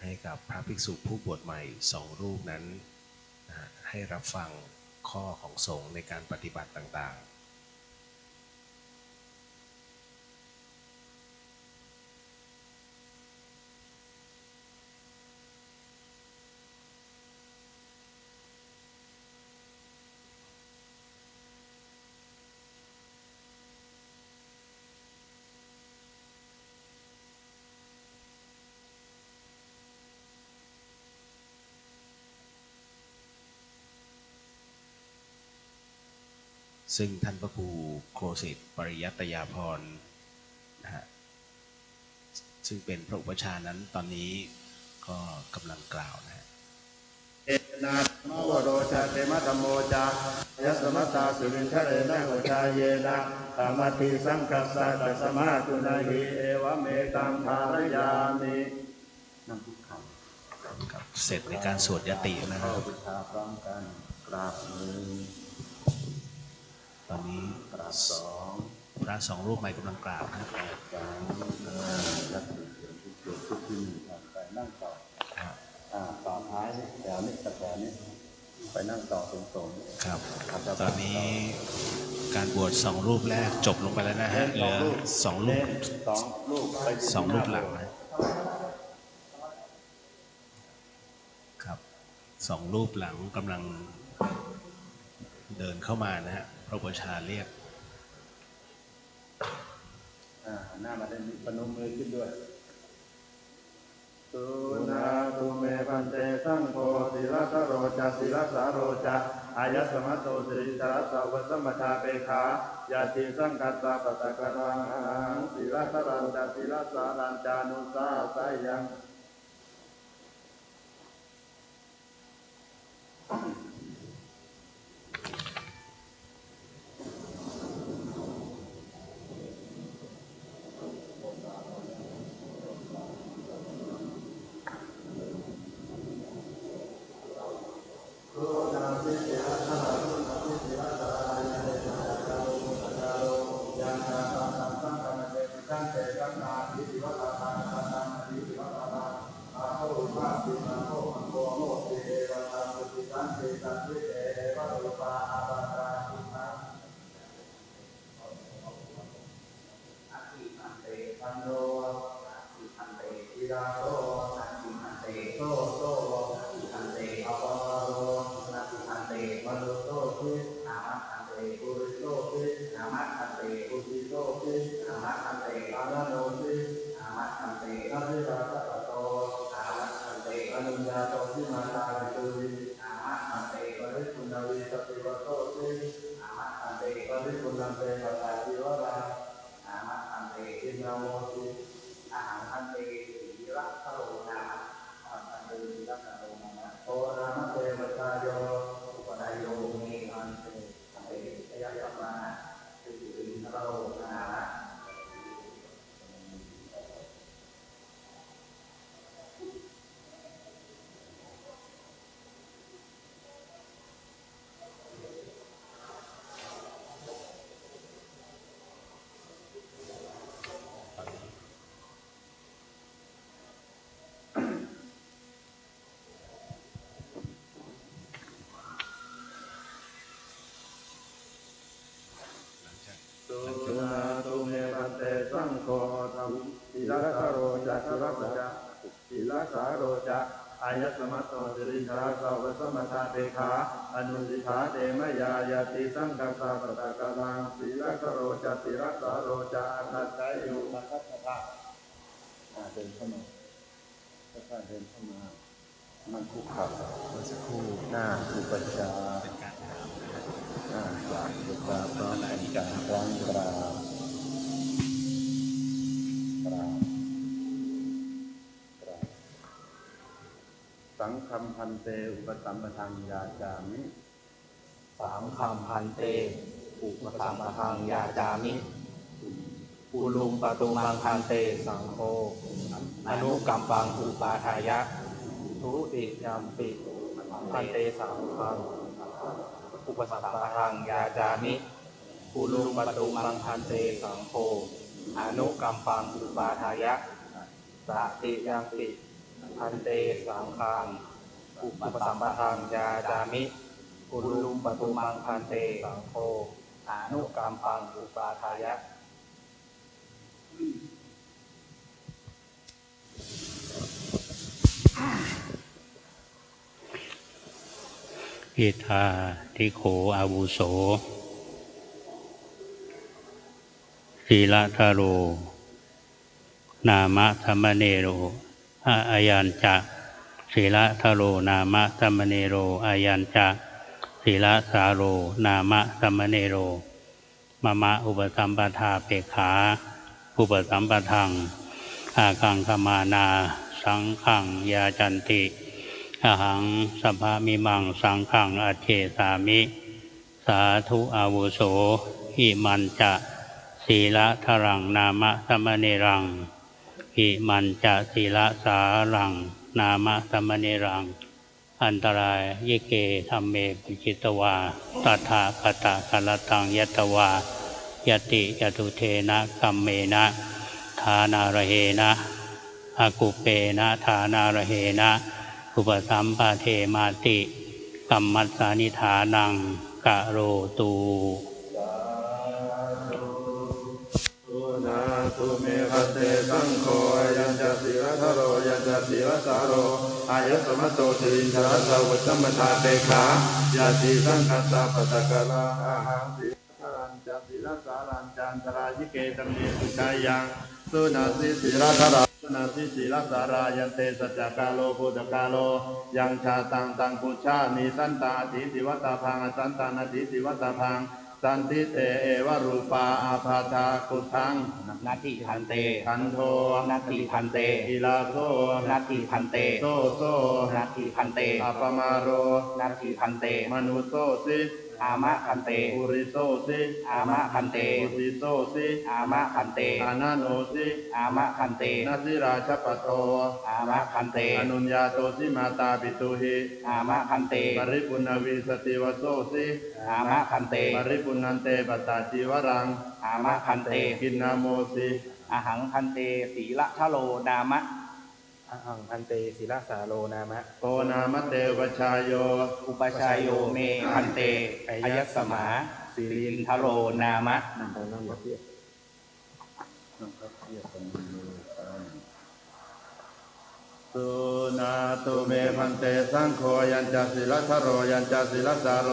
ให้กับพระภิกษุผู้บวชใหม่2 รูปนั้นนะให้รับฟังข้อของสงฆ์ในการปฏิบัติต่างๆซึ่งท่านพระครูโคสิตปริยัตยาภรณ์นะฮะซึ่งเป็นพระอุปชฌาย์นั้นตอนนี้ก็กำลังกล่าวนะฮะเอนะมะวโรจาเตมะธัมโมจายัสสมัตตาสุรินทะเรนะโหจาเยนะธรรมติสังกัสสะตัสสมาตุนะหิเอวะเมตังภารยามินั่งทุกคำครับเสร็จในการสวดยตินะครับบูชาพร้อมกันกราบ1ตอนนี้กราบ2พระ2 รูปใหม่กำลังกราบนะยัดติเกิดที่เกิดทุกที่ไปนั่งต่อต่อท้ายแถวนี้กับแถวนี้ไปนั่งต่อตรงๆครับตอนนี้การบวช2 รูปแรกจบลงไปแล้วนะฮะเหลือ2 รูป2 รูปหลังนะครับ2 รูปหลังกำลังเดินเข้ามานะฮะพระอุปชฌาย์เรียกหน้ามาได้พนมมือขึ้นด้วยสุนาตุเมพันเตสังโฆศิลสโรจาศิลสาโรจาอายัสมัตโตสิริจารัสสะวัสสมชาเปขายาติสังกัสสะปะตะกะรังศิลสรัญจาศิลสารัญจานุสาสายังอนุญาโตทิมาตา ศีลสาโรจะศีลสาจะศีลสาโรจะอายสมัตโตสิริชาสาวสมทาเตขาอนุสิทธาเตมยายาติสังฆสาปตะกะลังศีลสาโรจะศีลสาโรจะอนัตตายุมัคคัสสะเดินเข้ามาค่อยๆเดินเข้ามามันคุกเข่าเมื่อสักครู่หน้าอุปชาเป็นการถามจากอุปชาพร้อมการครั้งกราบสังฆัมพันเตอุปสัมปทังยาจามิสังฆัมพันเตอุปสัมปทังยาจามิปุลุมปตุมังพันเตสังโฆอนุกัมปังอุปาทายะทุติยามปิพันเตสังฆังอุปสัมปทังยาจามิปุลุมปตุมังพันเตสังโฆอนุกัมปังอุปาทายะตติยามปิพันเตสังฆังอุปสัมปทังยาจามิปุลุมปตุมังพันเตสังโฆอนุกัมปังอุปาทายะอิทาทิโขอาวุโสศีลทโรนามะธรรมเนโรอายัญจะศีลทโรนามะธรรมเนโรอายัญจะศีลสาโรนามะธรรมเนโรมะมะอุปสัมปทาเปขาอุปสัมปทังอาคังคมานาสังขังยาจันติอหังสัพพามิมังสังขังอัจเฉสามิสาธุอาวุโสหิมันจะศีลทรังนามะธรรมเนรังหิมันจะศีลสารังนามะธรรมเนรังอันตรายยิเกธัมเมปิจิตวาตถาคตกลตังยตวายติยตุเทนะกัมเมนะทานาระเหนะอากุเปนะทานาระเหนะอุปสัมปะเทมาติกัมมัสสานิฐานังกะโรตูนาตุเมหัสเตสังโฆยัญจะศีลทโรยัญจะศีลสาโรอายสมัตโตสิรินทรัสสะวัสสัมมทาเตขายาติสังฆสาปตะกะลังอาหังศีลสารัญจะศีลสารัญจันตรายิเกตัมเมสุชายังสุนาสิศีลทราสุนาสิศีลสารายันเตสัจจกาโลพุทธกาโลยังชาตังตังปุชานิสันตาติสิวัตตาพังอสันตานาติสิวัตตาพังสันติเตเอวรูปาอาภาธากุทังนาทิพันเตขันโทนาทิพันเตอิลาโซนาทิพันเตโซโซนาทิพันเตอัปมาโรนาทิพันเตมนุโซสิอามะพันเตปุริโซสิอามะพันเตปุติโซสิอามะพันเตอานาโนสิอามะพันเตนาสิราชปโตอามะพันเตอนุญญาโตสิมาตาปิตุหิอามะพันเตปริปุณวิสติวโสสิอามะพันเตปริปุณันเตปตาจิวรังอามะพันเตกินนาโมสิอหังพันเตศีลทโรนามะอหังพันเตศีลสาโรนามะโตนามะเตวชายโยอุปชายโยเมพันเตอยัสสมาสิรินทโรนามะสุนาตุเมพันเตสังโฆยัญจะศีลทโรยัญจะศีลสาโร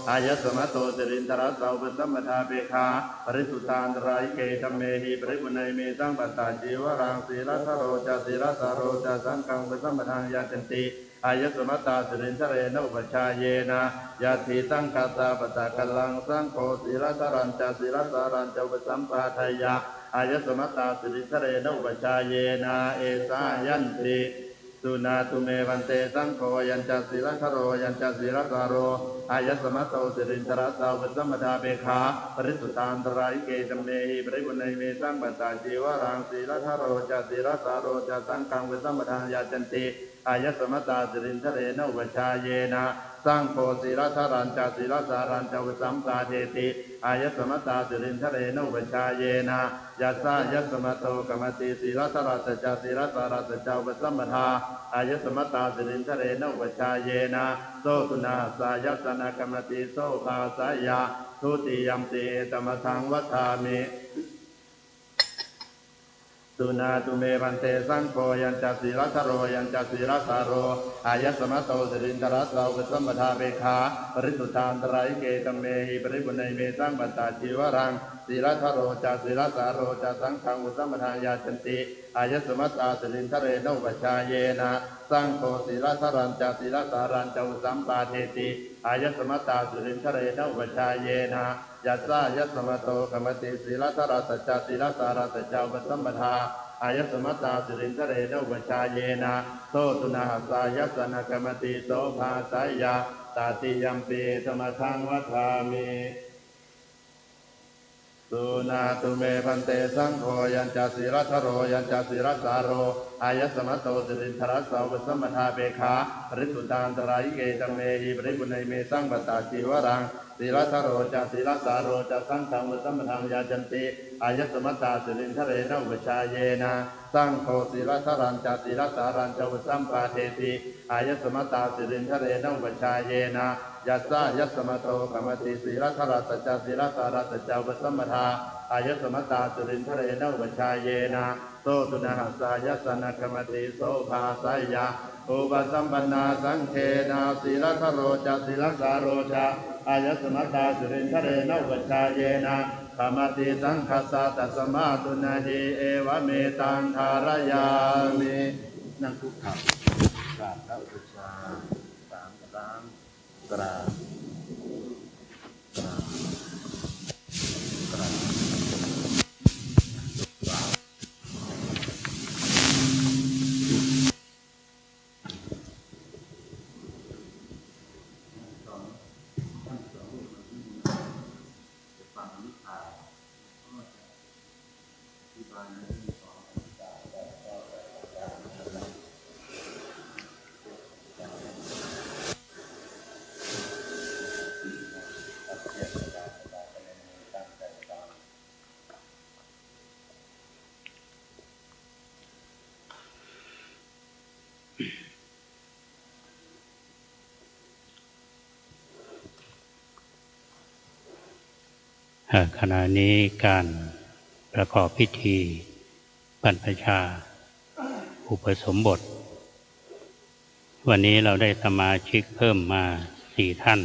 อายสมัตโตสิรินทรัสสะอุปสัมปทาเปขาปริสุทธานตรายเกธัมเมหิปริปุณัยเมสังปัตตาจีวรังศีลทโรจะศีลสาโรจะสังฆังอุปสัมปทังยาจันติอายสมัตตาสิรินทเรนอุปชาเยนะยาติสังฆสาปตะกะลังสังโฆศีลทรัญจะศีลสารัญจะอุปสัมปทายะอายสมัตตาสิรินทเรนอุปชาเยนะเอสายันติสุนาตุเมวันเตสังโฆยัญจะศีลทโรยัญจะศีลสาโรอายสมัตโตสิรินทรัสสะอุปสัมปทาเปขาปริสุทธานตรายเกธัมเมหิปริปุณัยเมสังปัตตาจีวรังศีลทโรจะศีลสาโรจะสังฆังอุปสัมปทังยาจันติอายสมัตตาสิรินทเรนอุปชาเยนะสังโฆศีลทรัญจะศีลสารัญจะอุปสัมปทาเทติอายสมัตตาสิรินทเรนอุปชาเยนะยัสสะยัสสมัตโตกมติศีลทรัสจะศีลสารัสจะอุปสัมปทาอายสมัตตาสิรินทเรนอุปชาเยนะโสตุนาสายัสสนะกมติโสภาสายาทุติยัมปิตมะทังวัฏามิ สุนาตุเมพันเตสังโฆยัญจศีลทโรยัญจศีลสาโรอายสมัตโตสิรินทรัสสาวสัมปทาเบขาปริสุทธานตรายเกตเมหิปริปุณเมสังปัตตาจิวรังศีลทโรจาศีลสาโรจาสังฆังอุสัมปทายาจันติอายสมัตตาสิรินทเรนอุปชาเยนะสังโฆศีลทรัญจาศีลสารัญจอุสัมปาเทติอายสมัตตาสิรินทเรนอุปชาเยนะยัสสะยัสสมโตกมติศีลทรัสจาศีลสารัสจาอุสัมปทาอายสมัตตาสิรินทเรนอุปชาเยนะโสตุนะหัสสายัสสนะกมติโสภาสายาตาติยัมปีธรรมทังวัฏามิสุนาตุเมพันเตสังโฆยัญจศีลทโรยัญจศีลสาโรอายสมัตโตสิรินทรัสสาวสัมปทาเบขาปริสุทธานตรายเกตเมหิปริปุณเมสังปตาจิวรังศีลทโรจาศีลสาโรจาสังฆังอุสัมปทายาจันติอายสมัตตาสิรินทเรนอุปชาเยนะสังโฆศีลทรัญจาศีลสารัญจอุสัมปาเทติอายสมัตตาสิรินทเรนอุปชาเยนะยัสสะยัสสมโตกมติศีลทรัสจาศีลสารัสจาอุสัมปทาอายสมัตตาสิรินทเรนอุปชาเยนะโสตุนะหัสสายัสสนะกมติโสภาสายาอุปสัมปนาสังเคนะศีลทโรจาศีลสาโรจาอายสมัตตาสิรินทเรนอุปชาเยนะธรรมติสังคัสสะตัสมาตุนะหิเอวเมตังทารยามินั่งคุกเข่ากราบพระอุปชาสามครั้งกราบกราบกราบขณะนี้การประกอบพิธีบรรพชาอุปสมบทวันนี้เราได้สมาชิกเพิ่มมา4 ท่าน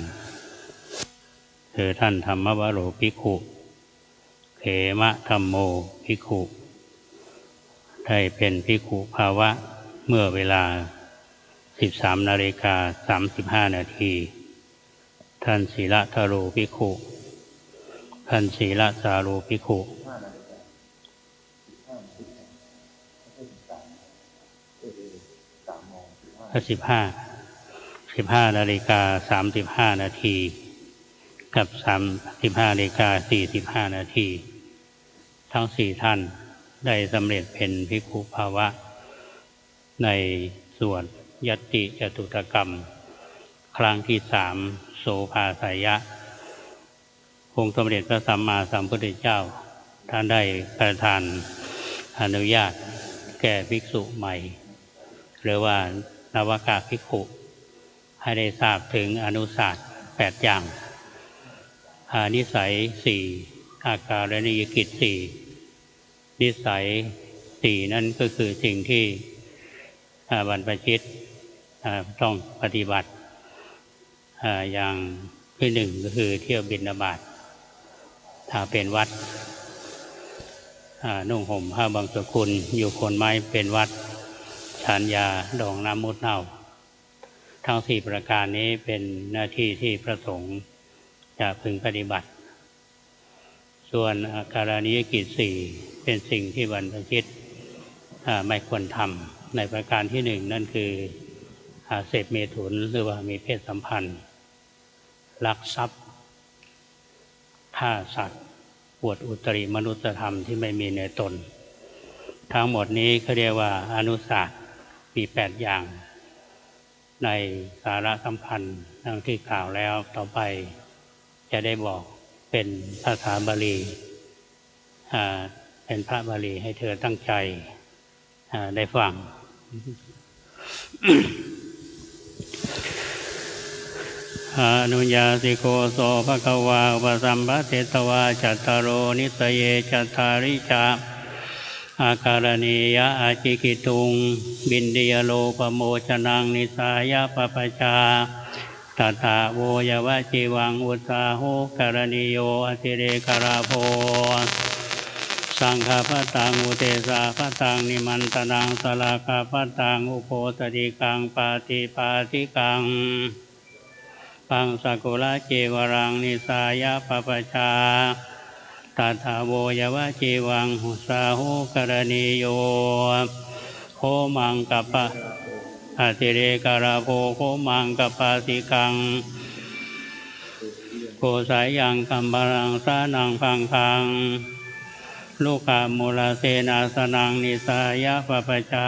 คือท่านธรรมวโรภิกขุเขมะธัมโมภิกขุได้เป็นภิกขุภาวะเมื่อเวลา 13:35 นาทีท่านศีลทโรภิกขุท่านศีลสาโรภิกขุ15:35 นาทีกับ15:45 นาทีทั้ง4 ท่านได้สำเร็จเป็นภิกขุภาวะในส่วนยัตติจตุตกรรมครั้งที่3โสภาสายะองค์สมเด็จพระสัมมาสัมพุทธเจ้าท่านได้ประทานอนุญาตแก่ภิกษุใหม่หรือว่านวากาภิกขุให้ได้ทราบถึงอนุศาสตร์8 อย่างนิสัย4อาการนิยกิจ4นิสัย4นั่นก็คือสิ่งที่บรรพชิตต้องปฏิบัติอย่างที่1ก็คือเที่ยวบิณฑบาตถ้าเป็นวัดนุ่งห่มผ้าบางสกุลอยู่โคนไม้เป็นวัดฉันยาดองน้ำมุดเน่าทั้ง4 ประการนี้เป็นหน้าที่ที่พระสงฆ์จะพึงปฏิบัติส่วนอาการนิยกิจ4เป็นสิ่งที่บรรพชิตไม่ควรทำในประการที่1นั่นคือเสพเมถุนหรือว่ามีเพศสัมพันธ์ลักทรัพย์ฆ่าสัตว์อวดอุตริมนุสธรรมที่ไม่มีในตนทั้งหมดนี้เขาเรียกว่าอนุศาสตร์มี8 อย่างในสาระสำคัญดังที่กล่าวแล้วต่อไปจะได้บอกเป็นภาษาบาลีเป็นพระบาลีให้เธอตั้งใจได้ฟัง อนุญาสิโกโสภควาอุปสัมปเทตวาจัตตารโอนิสเยจัตตาริจา อาการณียะอาจิกิตุงบินเดียโลปโมชนังนิสายะปปชาตถาโวยวะจีวังอุตสาโหการณิโยอติเรกราโภสังฆปตังอุเทสาปตังนิมันตนังสลากาปตังอุโพสติกังปาติปาติกังปังสกุลเจวรังนิสายะปปชาตถาโวยวะจีวังหุสาโหการณิโยโคมังกัปปะอติเรกราโภโคมังกัปปาติกังโกสายังกัมบารังสานังพังคังลูกามูลเสนาสนังนิสายะปปชา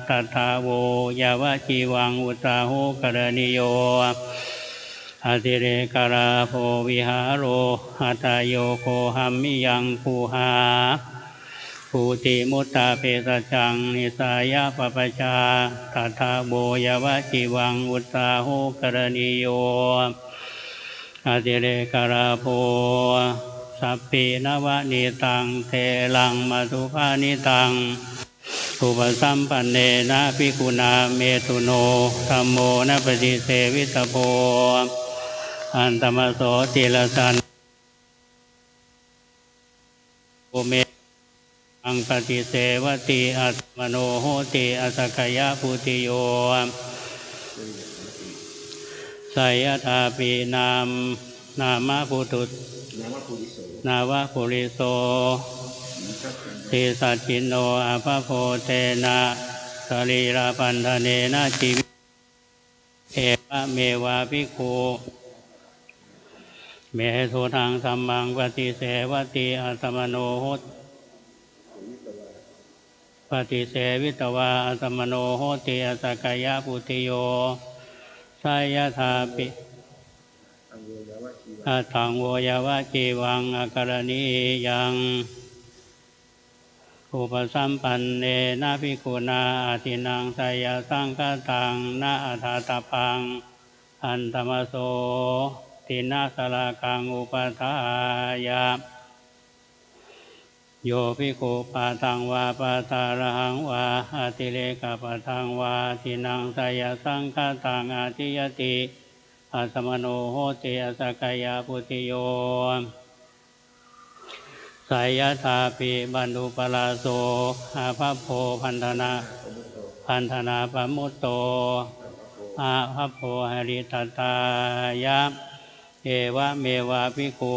ตถาโวยาวะจีวังอุตสาโหการณิโยอติเรกราโภวิหารโรหัตโยโคหัมมิยังภูหาภูติมุตตาเปสจังนิสายะปปชาตถาโวยาวะจีวังอุตสาโหการณิโยอติเรกราโภสัพพินวนิตังเทลังมัทุภานิตังอุปสัมปันเนนะภิกขุนาเมตุโนธัมโมนะปฏิเสวิตโพอันตมโสติลสันโอเมอังปฏิเสวติอัตมโนโหติอสัคคยะพุติโยไสยธาปีนามพุทุตนาวะปุริโสติสัจจินโนอภโพเทนะสรีระปันธเนนะชีวิเอวะเมวะภิกขุเมสุทังสัมมังปฏิเสวติอัตมโนโหติปฏิเสวิตวาอัตมโนโหติอสัคคยะพุติโยไสยธาปิตังโวยาวะจีวังอาการณียังอุปสัมปันเนนะภิกขุนาอาทินังไสยสังฆตังนะอัฏฐตปังอันตมโสตินะสลากังอุปทายะโยภิกขุปาตังวาปาตาระหังวาอาติเลกปาตังวาทินังไสยสังฆตังอาทิยติอัตมโนโหติอสัคคยะพุติโยไสยธาปิบันดุปลาโสอาภัพโพพันธนาปมุตโตอาภัพโพหริตตายะเอวะเมวะภิกขุ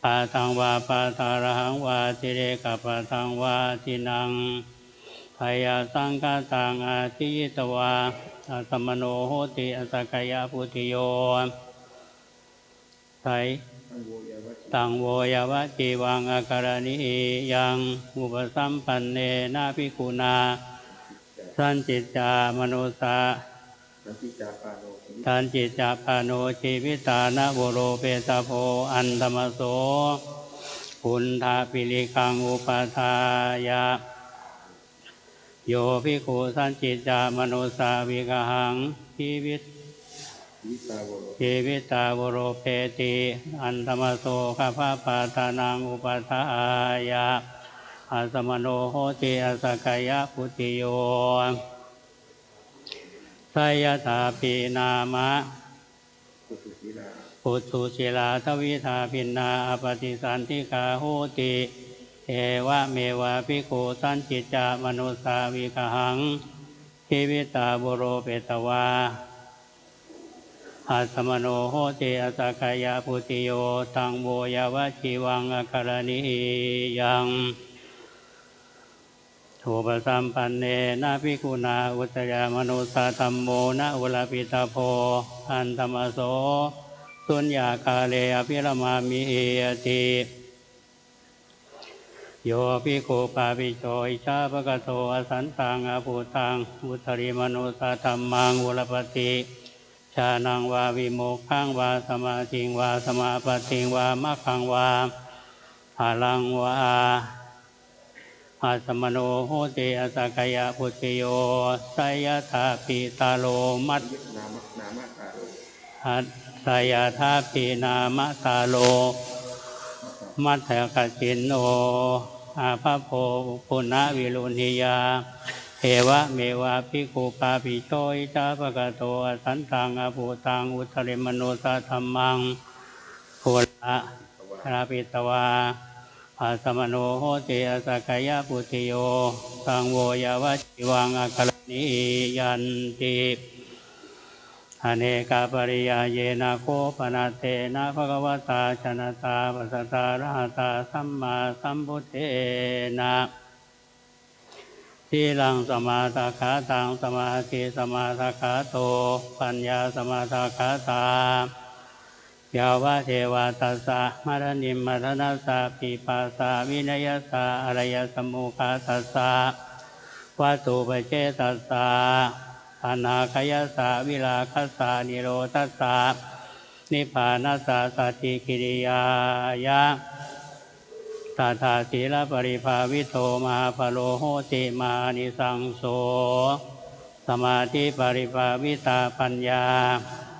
ปาตังวาปาตาระหังวาติเรกปาตังวาทินังไสยสังฆตังอาทิยตวาอัตมโนโหติอสัคคยะพุติโยไสตังโวยาวะจีวังอาการณิยังอุปสัมปันเนนะภิกขุนาสันจิตจามโนสาสันจิตจาปาโนชีวิตานะโวโรเปตโพอันธมโสพุนธาปิลิกังอุปทายะโยภิกขุสันจิตจามโนสาวิกหังชีวิตาวโรเพติอันธมโสขภาปาตานังอุปทายะอัสมโนโหติอสัคคยะพุติโยไสยธาปีนามะปุถุศิลาทวิธาพินนาอปฏิสันติกาโหติเอวะเมวะภิกขุสันจิตจามนุสาวิกหังชีวิตาบุโรเปตวาอัสมโนโหติอสัคคยะพุติโยตังโวยาวะชีวังอาการณิยังอุปสัมปันเนนะภิกขุนาอุตยามนุสาธัมโมนะอุลปิตาโพอันธมโสสุญญาคาเลอภิรมามิเอติโยภิกขุปาปิโชอิชาภกโตอสันตังอภูตังอุตริมนุสาธัมมังอุลปติชานังวาวิโมกขังวาสมาธิงวาสมาปฏิงวามัคขังวาภาลังวาอัสมโนโหติอสัคคยะพุติโยไสยธาปิตาโลมัตไสยธาปินามตาโลมัตถกสินโน อาภาโภปุณณวิรุณียาเทวะเมวะภิกขุปาปิโชอิจาภกโตอสันตังอภูตังอุตริมโนสธรรมังภูละราปิตวาอาสมโนโหติอสกายปุติโยสังโวยาวจิวังอคลนิยันติอเนกาปริยาเยนะโคปนาเตนะภะคะวตาชนะตาปัสสตาระหะตาสัมมาสัมพุทเทนะทีลังสมาทาขาตังสมาธิสมาทาขาโตปัญญาสมาทาขาตายาวะเทวาตัสสะมรณิมมรณัสสะปิปัสสะวินัยสะอรยสมุขาตัสสะวัตถุปเจตัสสะอนาคยสะวิราคัสสะนิโรธัสสะนิพพานัสสะสัจจิกิริยายะตถาศีลปริภาวิโตมหาภโลโหติมานิสังโสสมาธิปริภาวิตาปัญญา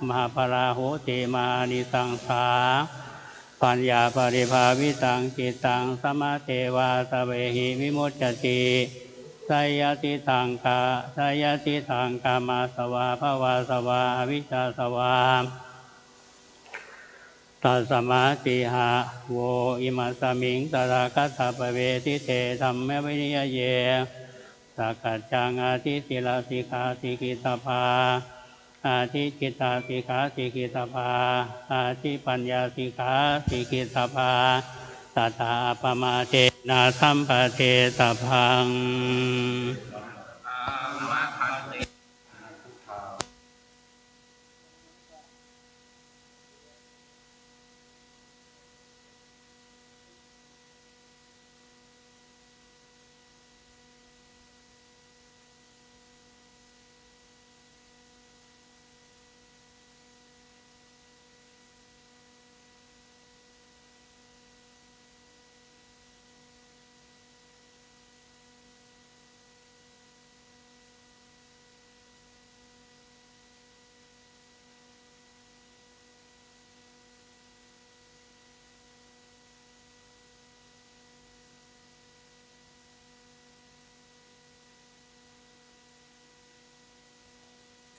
มหาภราโหติมานิสังสาปัญญาปริภาวิตังจิตตังสมาเทวาสเวหิวิมุตติไสยติทางกามาสวาภวาสวาอวิชชาสวาตัสมาติหะโวอิมัสสมิงตระคัตถปเวทิเตธัมมวินิยเยสักกัจจังอาทิศิลาสิกขาสิกิตภาอาทิจิตตาสิกขาสิกิตภาอาทิปัญญาสิกขาสิกิตภาตถาปมาเทนะสัมปเทตพัง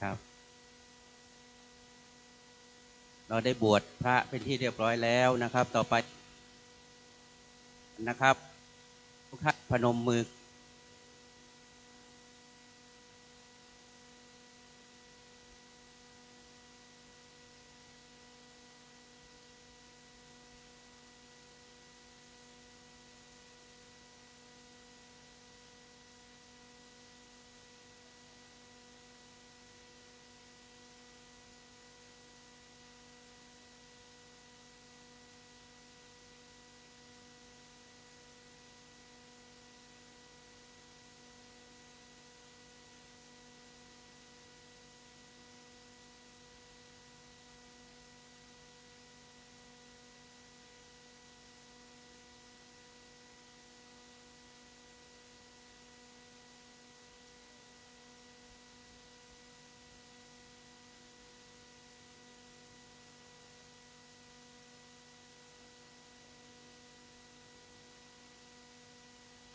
ครับเราได้บวชพระเป็นที่เรียบร้อยแล้วนะครับต่อไปนะครับทุกท่านพนมมือ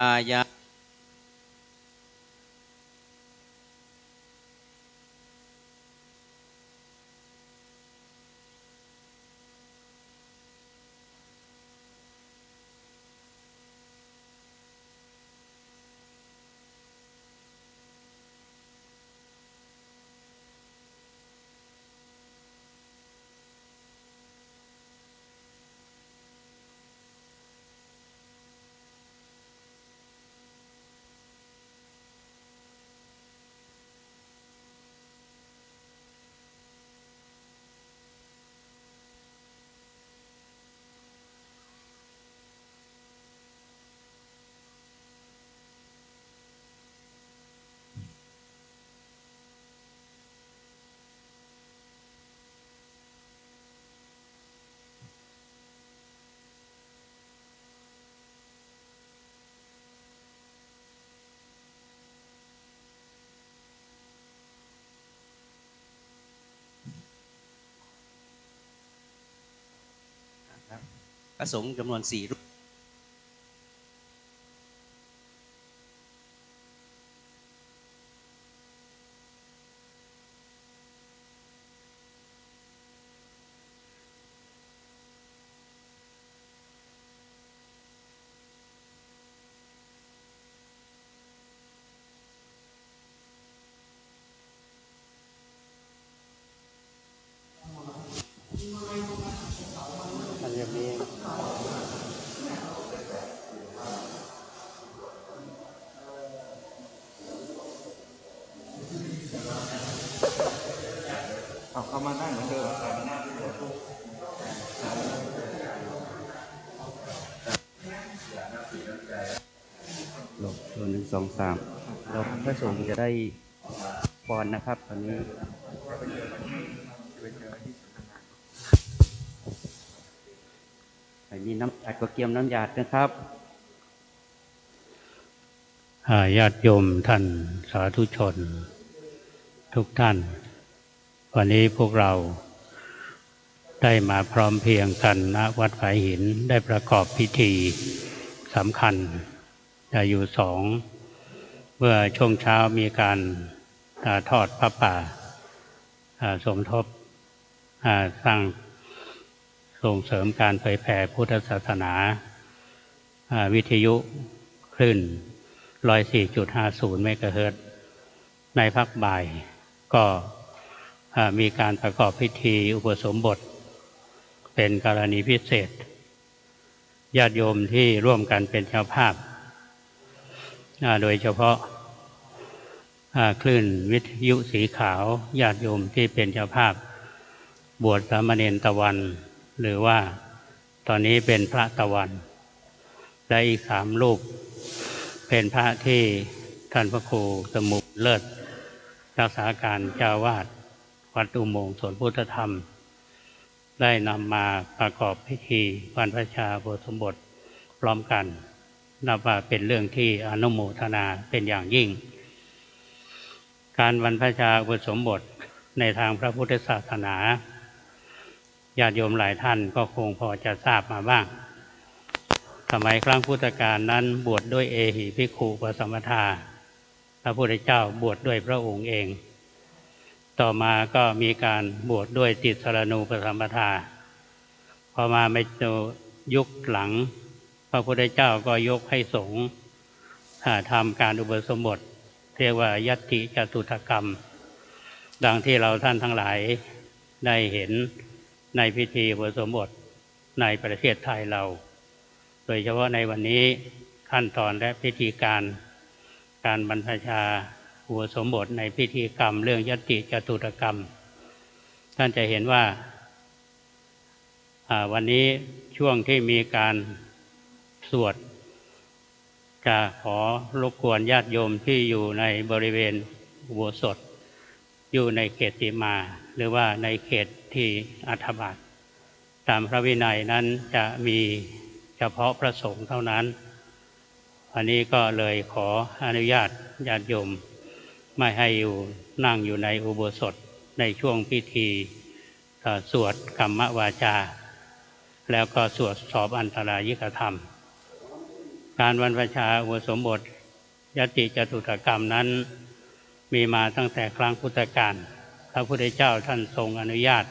อายะพระสงฆ์จำนวน4 รูป เขามานั่งเหมือนเดิมหลบตัว1 2 3เราพระสงฆ์จะได้พรนะครับตอนนี้มีน้ำอัดก็เกียมน้ำหยาดนะครับญาติโยมท่านสาธุชนทุกท่านวันนี้พวกเราได้มาพร้อมเพรียงกันณวัดฝายหินได้ประกอบพิธีสำคัญอยู่2เมื่อช่วงเช้ามีการทอดพระป่าสมทบสร้างส่งเสริมการเผยแผ่พุทธศาสนาวิทยุคลื่น 104.50 เมกะเฮิรตซ์ในภาคบ่ายก็มีการประกอบพิธีอุปสมบทเป็นกรณีพิเศษญาติโยมที่ร่วมกันเป็นเจ้าภาพโดยเฉพาะคลื่นวิทยุสีขาวญาติโยมที่เป็นเจ้าภาพบวชสามเณรตะวันหรือว่าตอนนี้เป็นพระตะวันและอีก3 รูปเป็นพระที่ท่านพระครูสมุเลิศรักษาการเจ้าวาดวัดอุโมงค์สวนพุทธธรรมได้นำมาประกอบพิธีบรรพชาอุปสมบทพร้อมกันนับว่าเป็นเรื่องที่อนุโมทนาเป็นอย่างยิ่งการบรรพชาอุปสมบทในทางพระพุทธศาสนาญาติโยมหลายท่านก็คงพอจะทราบมาบ้างสมัยครั้งพุทธกาลนั้นบวชด้วยเอหิภิกขุปสัมปทาพระพุทธเจ้าบวชด้วยพระองค์เองต่อมาก็มีการบวชด้วยติสรณูปสัมปทาพอมาในยุคหลังพระพุทธเจ้าก็ยกให้สงฆ์ทำการอุปสมบทเรียกว่ายัตถิจตุถกรรมดังที่เราท่านทั้งหลายได้เห็นในพิธีอุปสมบทในประเทศไทยเราโดยเฉพาะในวันนี้ขั้นตอนและพิธีการบรรพชาอุปสมบทในพิธีกรรมเรื่องยัตถิจตุถกรรมท่านจะเห็นว่าวันนี้ช่วงที่มีการสวดจะขอรบกวนญาติโยมที่อยู่ในบริเวณอุโบสถอยู่ในเขตสีมาหรือว่าในเขตที่อัฐบาทตามพระวินัยนั้นจะมีเฉพาะพระสงฆ์เท่านั้นอันนี้ก็เลยขออนุญาตญาติโยมไม่ให้อยู่นั่งอยู่ในอุโบสถในช่วงพิธีสวดกรรมวาจาแล้วก็สวดสอบอันตรายิกธรรมการบรรพชาอุปสมบทยัตถิจตุถกรรมนั้นมีมาตั้งแต่ครั้งพุทธกาลพระพุทธเจ้าท่านทรงอนุญาต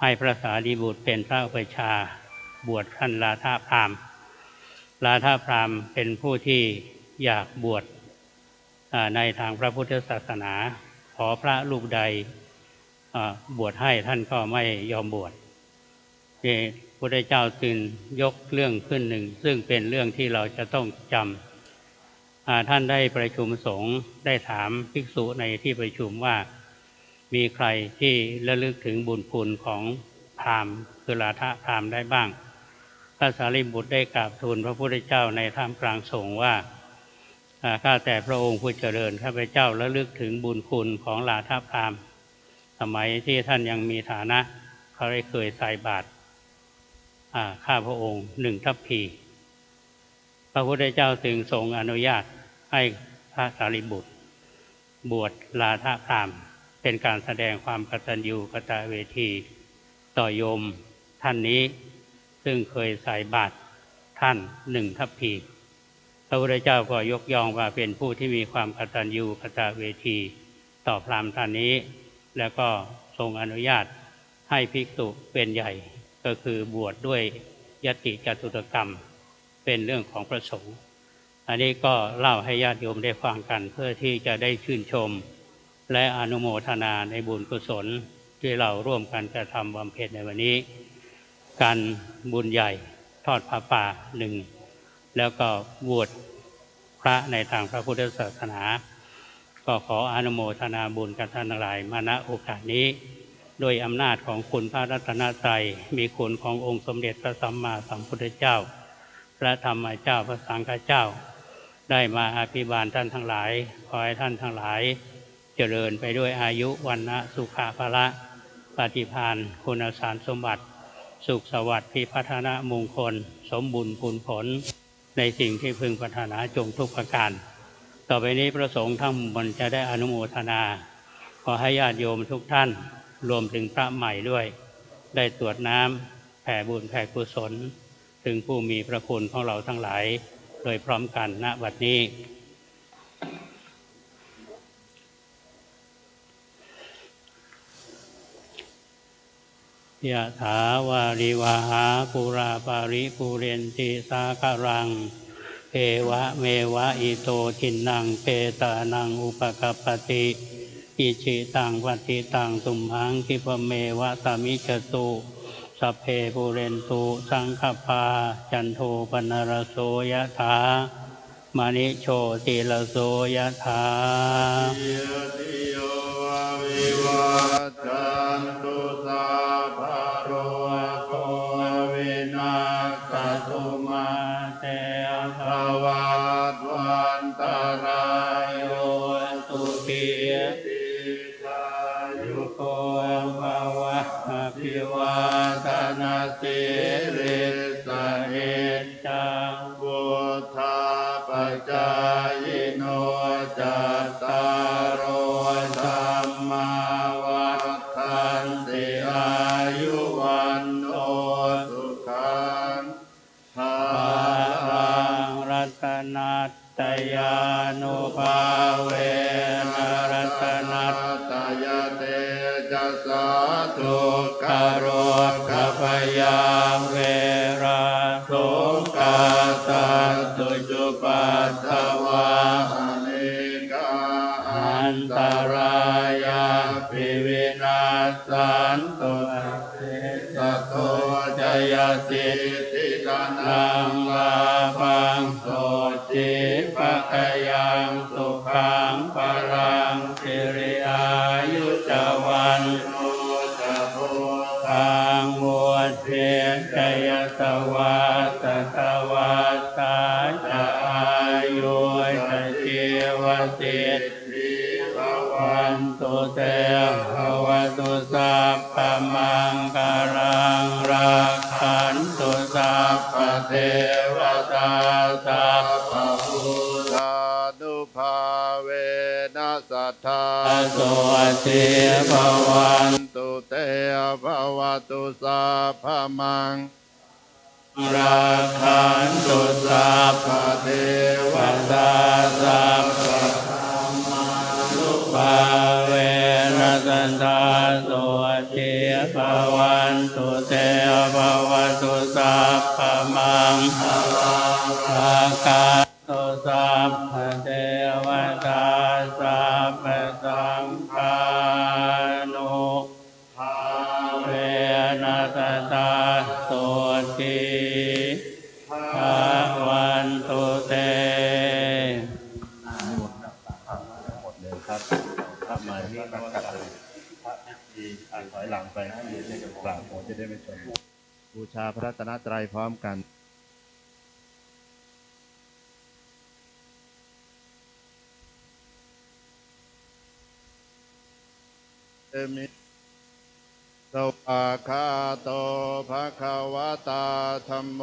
ให้พระสารีบุตรเป็นพระอุปัชฌาย์บวชท่านลาทพราหมณ์ลาทพราหมณ์เป็นผู้ที่อยากบวชในทางพระพุทธศาสนาขอพระรูปใดบวชให้ท่านก็ไม่ยอมบวชพระพุทธเจ้าจึงยกเรื่องขึ้นหนึ่งซึ่งเป็นเรื่องที่เราจะต้องจำท่านได้ประชุมสงฆ์ได้ถามภิกษุในที่ประชุมว่ามีใครที่ระลึกถึงบุญคุณของพราหมณ์คือลาทพราหมณ์ได้บ้างพระสารีบุตรได้กราบทูลพระพุทธเจ้าในท่ามกลางสงฆ์ว่าข้าแต่พระองค์ผู้เจริญข้าพเจ้าระลึกถึงบุญคุณของลาทพราหมณ์สมัยที่ท่านยังมีฐานะเขาได้เคยใส่บาตรข้าพระองค์1 ทัพพีพระพุทธเจ้าจึงทรงอนุญาตให้พระสารีบุตรบวชลาทพราหมณ์เป็นการแสดงความกตัญญูกตเวทีต่อโยมท่านนี้ซึ่งเคยใส่บาตรท่าน1 ทัพพีพระพุทธเจ้าก็ยกย่องว่าเป็นผู้ที่มีความกตัญญูกตเวทีต่อพราหมณ์ท่านนี้แล้วก็ทรงอนุญาตให้ภิกษุเป็นใหญ่ก็คือบวชด้วยยัตถิจตุถกรรมเป็นเรื่องของพระสงฆ์อันนี้ก็เล่าให้ญาติโยมได้ฟังกันเพื่อที่จะได้ชื่นชมและอนุโมทนาในบุญกุศลที่เราร่วมกันกระทำบำเพ็ญในวันนี้การบุญใหญ่ทอดผ้าป่า1แล้วก็บวชพระในทางพระพุทธศาสนาก็ขออนุโมทนาบุญกับท่านทั้งหลายมาณโอกาสนี้ โดยอำนาจของคุณพระรัตนตรัยมีคุณขององค์สมเด็จพระสัมมาสัมพุทธเจ้าพระธรรมเจ้าพระสังฆเจ้าได้มาอภิบาลท่านทั้งหลายขอให้ท่านทั้งหลายเจริญไปด้วยอายุวันนะสุขภละปฏิภาณคุณสารสมบัติสุขสวัสดิ์พิพัฒนมงคลสมบูรณ์ผลผลในสิ่งที่พึงปรารถนาจงทุกประการต่อไปนี้พระสงฆ์ทั้งหมดจะได้อนุโมทนาขอให้ญาติโยมทุกท่านรวมถึงพระใหม่ด้วยได้ตรวจน้ำแผ่บุญแผ่กุศลถึงผู้มีพระคุณของเราทั้งหลายโดยพร้อมกันณบัดนี้ยะถาวาริวหาปุราปาริปุเรนติสาคารังเอวะเมวะอิโตทินังเปตานังอุปกัปปติอิจิตังวัติตังตุมหังคิปเมวะสมิจตุสัพเพปุเรนตุสังฆปาจันโทปนรโสยะถามณิโชติลโสยะถาจันตุสาภโรโควินาศตุมาเตภวัตวันตรายโยสุขีติกายุโกภวะอภิวาทนาสิริสเนจังพุทธาปัจจายโนจัตตารโอธรรมาวัฏฏันติอายุวันโอสุขังภาลังรัตนัตตยานุภาเวนะรัตนัตตยเตจัสสะทุกขโรคพยาเวราสงฆาสันตุจุปัฏฐวาอเนกาอันตรายาภิวินาสันตุสัตโตจยสิทธินังลาภังโสจิปะกยังสุขังพลังสิริอายุจวันโนจะโพธังมวดเพียงจยสวัสตวัสสาจะอายุจะชีวสิทธิภวันตุเตภวตุสัพพมังคารังรักขันตุสัพพเทวตาสัพพพุทธานุภาเวนัสสัทธาโสติภวันตุเตภวตุสัพพมังรักขันตุสัพพเทวตาสัพพภาเวนัสสันทาโสติภวันตุเตภวตุสัพพมังรักขันตุสัพพเทวตาสัพพสังฆานุภาเวนัสสันทาโสติภวันตุเตหมดเลยครับพระมาที่พระกลับพระที่ถอยหลังไปนะเดี๋ยวจะกล่าวผมจะได้ไม่ชนบูชาพระรัตนตรัยพร้อมกันมิสวากขาโตภะคะวะตาธัมโม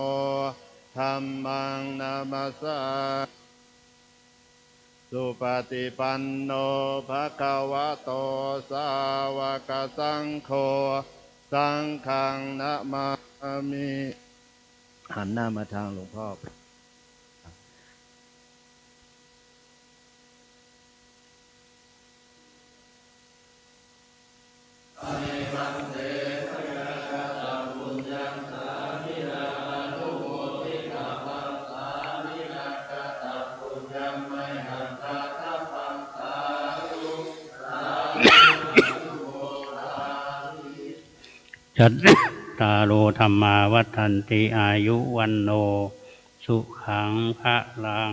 ธัมมังนามัสสาสุปฏิปันโนภะคะวะโตสาวกสังโฆสังฆังนะมามิหันหน้ามาทางหลวงพ่อจัตตารโอธรรมาวัฏันติอายุวันโนสุขังพลัง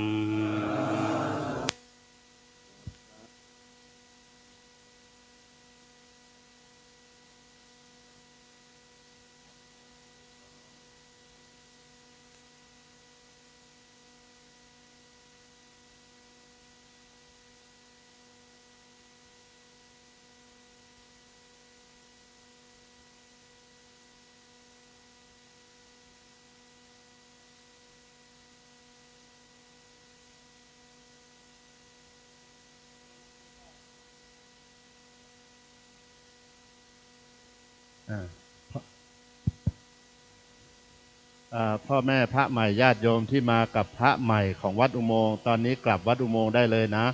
พ่อแม่พระใหม่ญาติโยมที่มากับพระใหม่ของวัดอุโมงค์ตอนนี้กลับวัดอุโมงค์ได้เลยนะ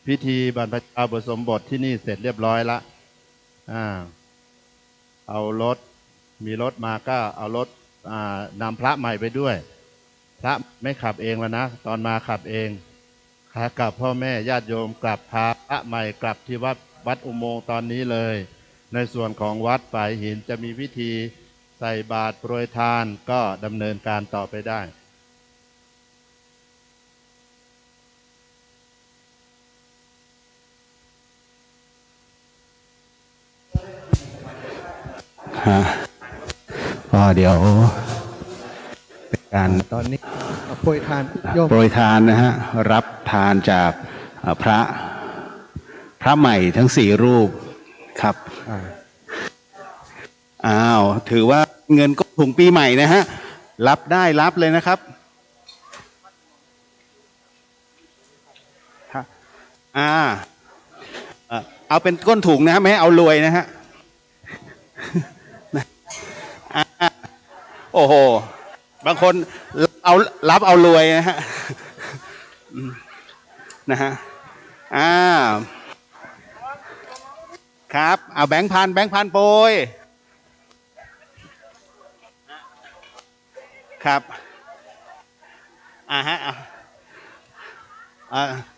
พิธีบรรพชาอุปสมบทที่นี่เสร็จเรียบร้อยละเอารถมีรถมาก็เอารถนำพระใหม่ไปด้วยพระไม่ขับเองแล้วนะตอนมาขับเองขากลับพ่อแม่ญาติโยมกลับพาพระใหม่กลับที่วัดอุโมงค์ตอนนี้เลยในส่วนของวัดฝายหินจะมีพิธีใส่บาตรโปรยทานก็ดำเนินการต่อไปได้ก็เดี๋ยวเป็นการตอนนี้โปรยทานโยมโปรยทานนะฮะรับทานจากพระใหม่ทั้ง4รูปครับถือว่าเงินก็ถุงปีใหม่นะฮะรับได้รับเลยนะครับเอาเป็นก้นถุงนะฮะไม่ให้เอารวยนะฮะโอ้โหบางคนรับเอารวยนะฮะครับเอาแบงค์พันโปรยครับ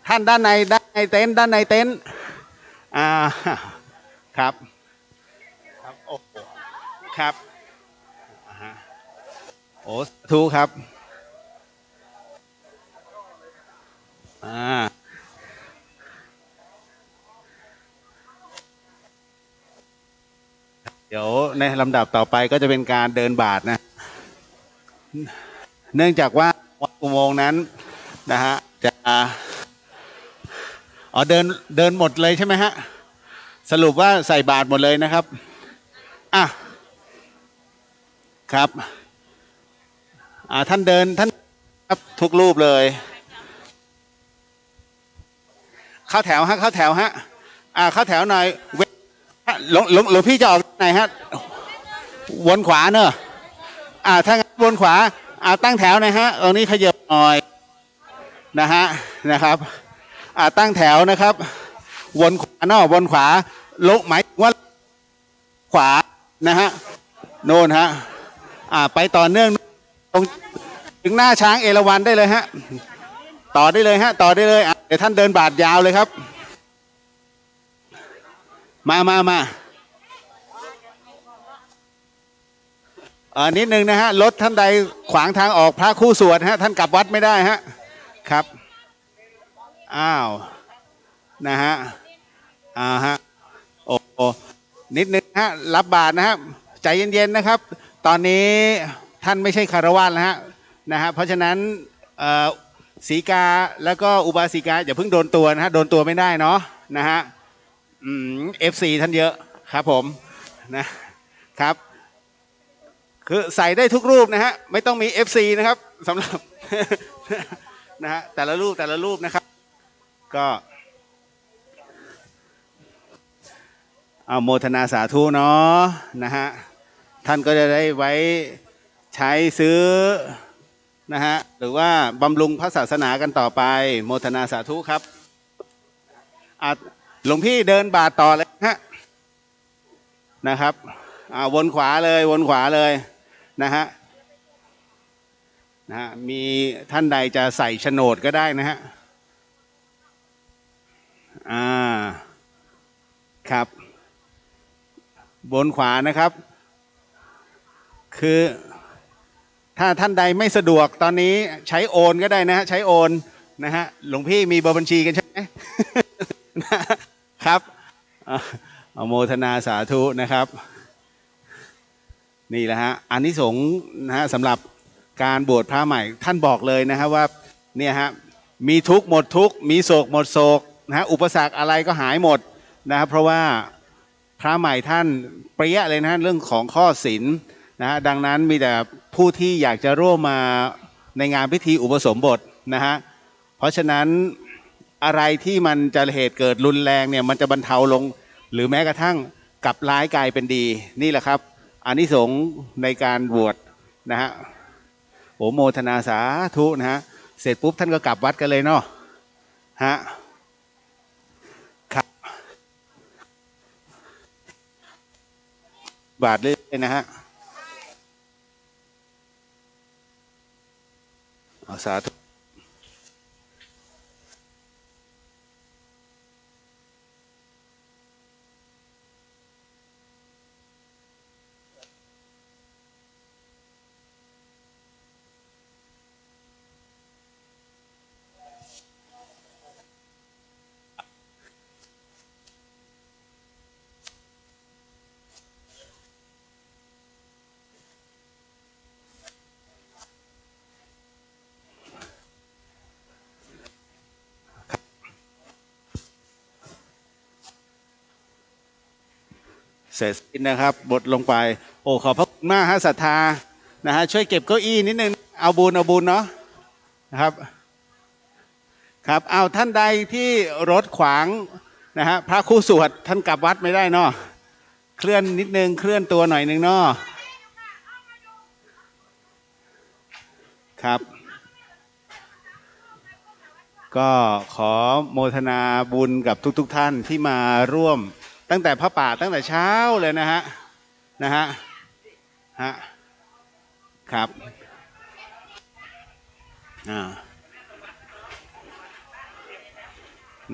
ท่านด้านในเต็นท์ครับโอ้ครับโอ้ทูครับเดี๋ยวในลำดับต่อไปก็จะเป็นการเดินบาทนะเนื่องจากว่าวัดอุโมงค์นั้นนะฮะจะเดินหมดเลยใช่ไหมฮะสรุปว่าใส่บาตรหมดเลยนะครับครับท่านเดินท่านครับทุกรูปเลยเข้าแถวฮะเข้าแถวหน่อยหลวงพี่จะออกไหนฮะวนขวาเนอะถ้างั้นวนขวาตั้งแถวนะฮะตรงนี้ขยับหน่อยนะครับตั้งแถวนะครับวนขวาเนอะวนขวาหมายถึงว่าขวานะฮะโน่นฮะไปต่อเนื่องตรงถึงหน้าช้างเอราวัณได้เลยฮะต่อได้เลยเดี๋ยวท่านเดินบาทยาวเลยครับมานิดนึงนะฮะรถท่านใดขวางทางออกพระคู่สวดฮะท่านกลับวัดไม่ได้ฮะครับนะฮะโอ้นิดนึงฮะรับบาตรนะฮะใจเย็นๆนะครับตอนนี้ท่านไม่ใช่คฤหัสถ์แล้วฮะนะฮะเพราะฉะนั้นสีกาแล้วก็อุบาสิกาอย่าเพิ่งโดนตัวนะฮะโดนตัวไม่ได้เนาะนะฮะFC ท่านเยอะครับผมนะครับคือใส่ได้ทุกรูปนะฮะไม่ต้องมี FC นะครับสำหรับนะฮะแต่ละรูปนะครับก็โมทนาสาธุเนาะนะฮะท่านก็จะได้ไว้ใช้ซื้อนะฮะหรือว่าบำรุงพระศาสนากันต่อไปโมทนาสาธุครับหลวงพี่เดินบาทต่อเลยฮะนะครับวนขวาเลยนะฮะมีท่านใดจะใส่โฉนดก็ได้นะฮะครับวนขวานะครับคือถ้าท่านใดไม่สะดวกตอนนี้ใช้โอนก็ได้นะฮะใช้โอนนะฮะหลวงพี่มีเบอร์บัญชีกันใช่ไหมครับอโมทนาสาธุนะครับนี่แหละฮะอานิสงส์นะฮะสำหรับการบวชพระใหม่ท่านบอกเลยนะฮะว่าเนี่ยฮะมีทุกข์หมดทุกข์มีโศกหมดโศกนะฮะอุปสรรคอะไรก็หายหมดนะครับเพราะว่าพระใหม่ท่านเปรี้ยเลยนะเรื่องของข้อศีลนะฮะดังนั้นมีแต่ผู้ที่อยากจะร่วมมาในงานพิธีอุปสมบทนะฮะเพราะฉะนั้นอะไรที่มันจะเหตุเกิดรุนแรงเนี่ยมันจะบรรเทาลงหรือแม้กระทั่งกลับร้ายกลายเป็นดีนี่แหละครับ อานิสงส์ในการบวชนะฮะโอโมทนาสาธุนะฮะเสร็จปุ๊บท่านก็กลับวัดกันเลยเนาะฮะครับบาทเลยนะฮะสาธุเสร็จสิ้นนะครับบทลงไปโอ้ขอบพระคุณมากฮะศรัทธานะฮะช่วยเก็บเก้าอี้นิดนึงเอาบุญเนาะนะครับครับเอาท่านใดที่รถขวางนะฮะพระครูสวดท่านกลับวัดไม่ได้เนาะเคลื่อนนิดนึงเคลื่อนตัวหน่อยนึงเนาะครับก็ขอโมทนาบุญกับทุกท่านที่มาร่วมตั้งแต่พระป่าตั้งแต่เช้าเลยนะฮะครับ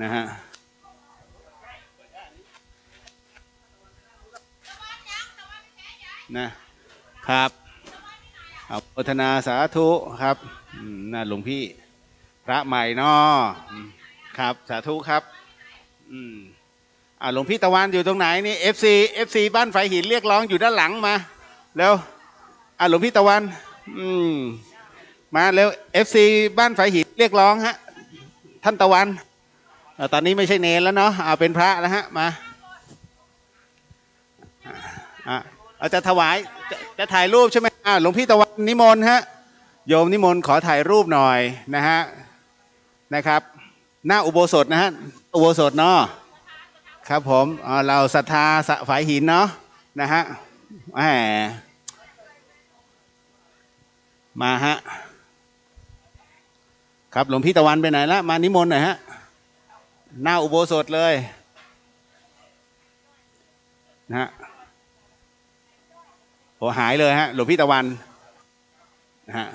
นะฮะนะครับเอาโมทนาสาธุครับน่าหลวงพี่พระใหม่เนาะครับสาธุครับหลวงพี่ตะวันอยู่ตรงไหนนี่ FC บ้านไฟหินเรียกร้องอยู่ด้านหลังมาแล้วหลวงพี่ตะวันมาแล้ว FC บ้านไฟหินเรียกร้องฮะท่านตะวันตอนนี้ไม่ใช่เนรแล้วเนาะเป็นพระแล้วฮะมาจะถวายจะถ่ายรูปใช่ไหมหลวงพี่ตะวันนิมนต์ฮะโยมนิมนต์ขอถ่ายรูปหน่อยนะฮะนะครับหน้าอุโบสถนะฮะอุโบสถเนาะครับผมเราศรัทธาฝายหินเนาะนะฮะมาฮะครับหลวงพี่ตะวันไปไหนละมานิมนต์หน่อยฮะหน้าอุโบสถเลยนะฮะโหหายเลยฮะหลวงพี่ตะวันนะฮะ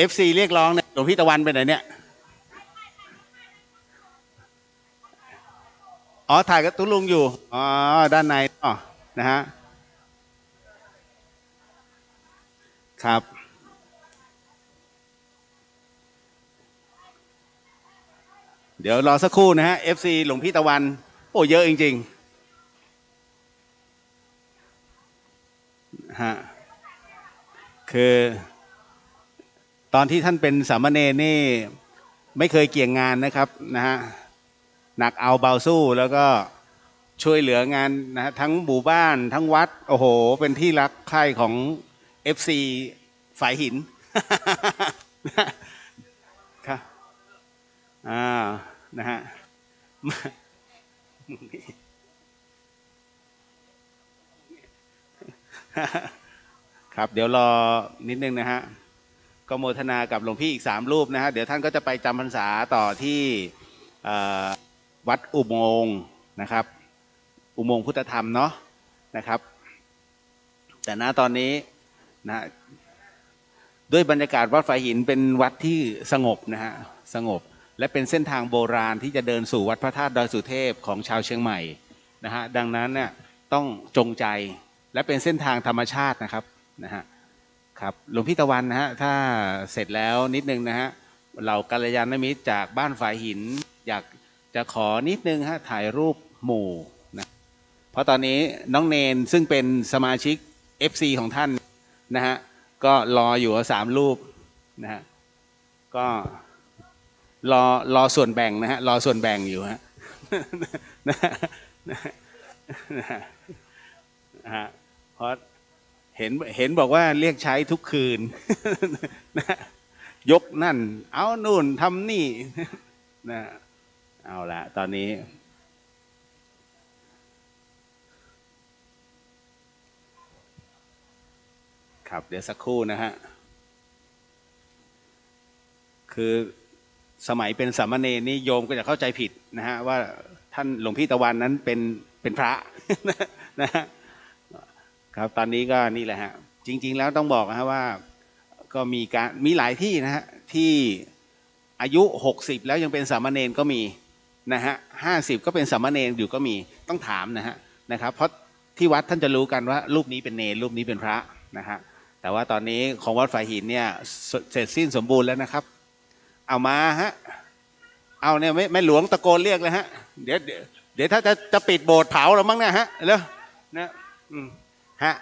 FC เรียกร้องเนี่ยหลวงพี่ตะวันไปไหนเนี่ยถ่ายกับตุ้ลุงอยู่ด้านในนะฮะครับเดี๋ยวรอสักครู่นะฮะ FC หลวงพี่ตะวันโอ้เยอะจริงๆฮะคือตอนที่ท่านเป็นสามเณรนี่ไม่เคยเกี่ยงงานนะครับนะฮะหนักเอาเบาสู้แล้วก็ช่วยเหลืองานนะฮะทั้งหมู่บ้านทั้งวัดโอ้โหเป็นที่รักใคร่ของ FC ฝายหินครับนะฮะครับเดี๋ยวรอนิดนึงนะฮะก็โมทนากับหลวงพี่อีก3รูปนะฮะเดี๋ยวท่านก็จะไปจำพรรษาต่อที่วัดอุโมงค์นะครับอุโมงค์พุทธธรรมเนาะนะครับแต่ณตอนนี้นะด้วยบรรยากาศวัดฝายหินเป็นวัดที่สงบนะฮะสงบและเป็นเส้นทางโบราณที่จะเดินสู่วัดพระธาตุดอยสุเทพของชาวเชียงใหม่นะฮะดังนั้นเนี่ยต้องจงใจและเป็นเส้นทางธรรมชาตินะครับนะฮะครับหลวงพี่ตะวันนะฮะถ้าเสร็จแล้วนิดนึงนะฮะเรากัลยาณมิตรจากบ้านฝายหินอยากจะขอนิดนึงฮะถ่ายรูปหมู่นะเพราะตอนนี้น้องเนนซึ่งเป็นสมาชิก FC ของท่านนะฮะก็รออยู่3รูปนะฮะก็รอส่วนแบ่งนะฮะรอส่วนแบ่งอยู่ฮะนะฮะเพราะเห็นบอกว่าเรียกใช้ทุกคืนยกนั่นเอานู่นทำนี่นะเอาละตอนนี้ ครับเดี๋ยวสักครู่นะฮะคือสมัยเป็นสามเณรนี่โยมก็จะเข้าใจผิดนะฮะว่าท่านหลวงพี่ตะวันนั้นเป็นพระ นะฮะครับตอนนี้ก็นี่แหละฮะจริงๆแล้วต้องบอกนะฮะว่าก็มีหลายที่นะฮะที่อายุ60แล้วยังเป็นสามเณรก็มีนะฮะ50ก็เป็นสามเณรอยู่ก็มีต้องถามนะครับเพราะที่วัดท่านจะรู้กันว่ารูปนี้เป็นเณรรูปนี้เป็นพระนะฮะแต่ว่าตอนนี้ของวัดฝายหินเนี่ยเสร็จสิ้นสมบูรณ์แล้วนะครับเอามาฮะเอาเนี่ยไม่หลวงตะโกนเรียกเลยฮะเดี๋ยวถ้าจะปิดโบสถ์เผาแล้วมั้งเนี่ยฮะแล้วนะฮะ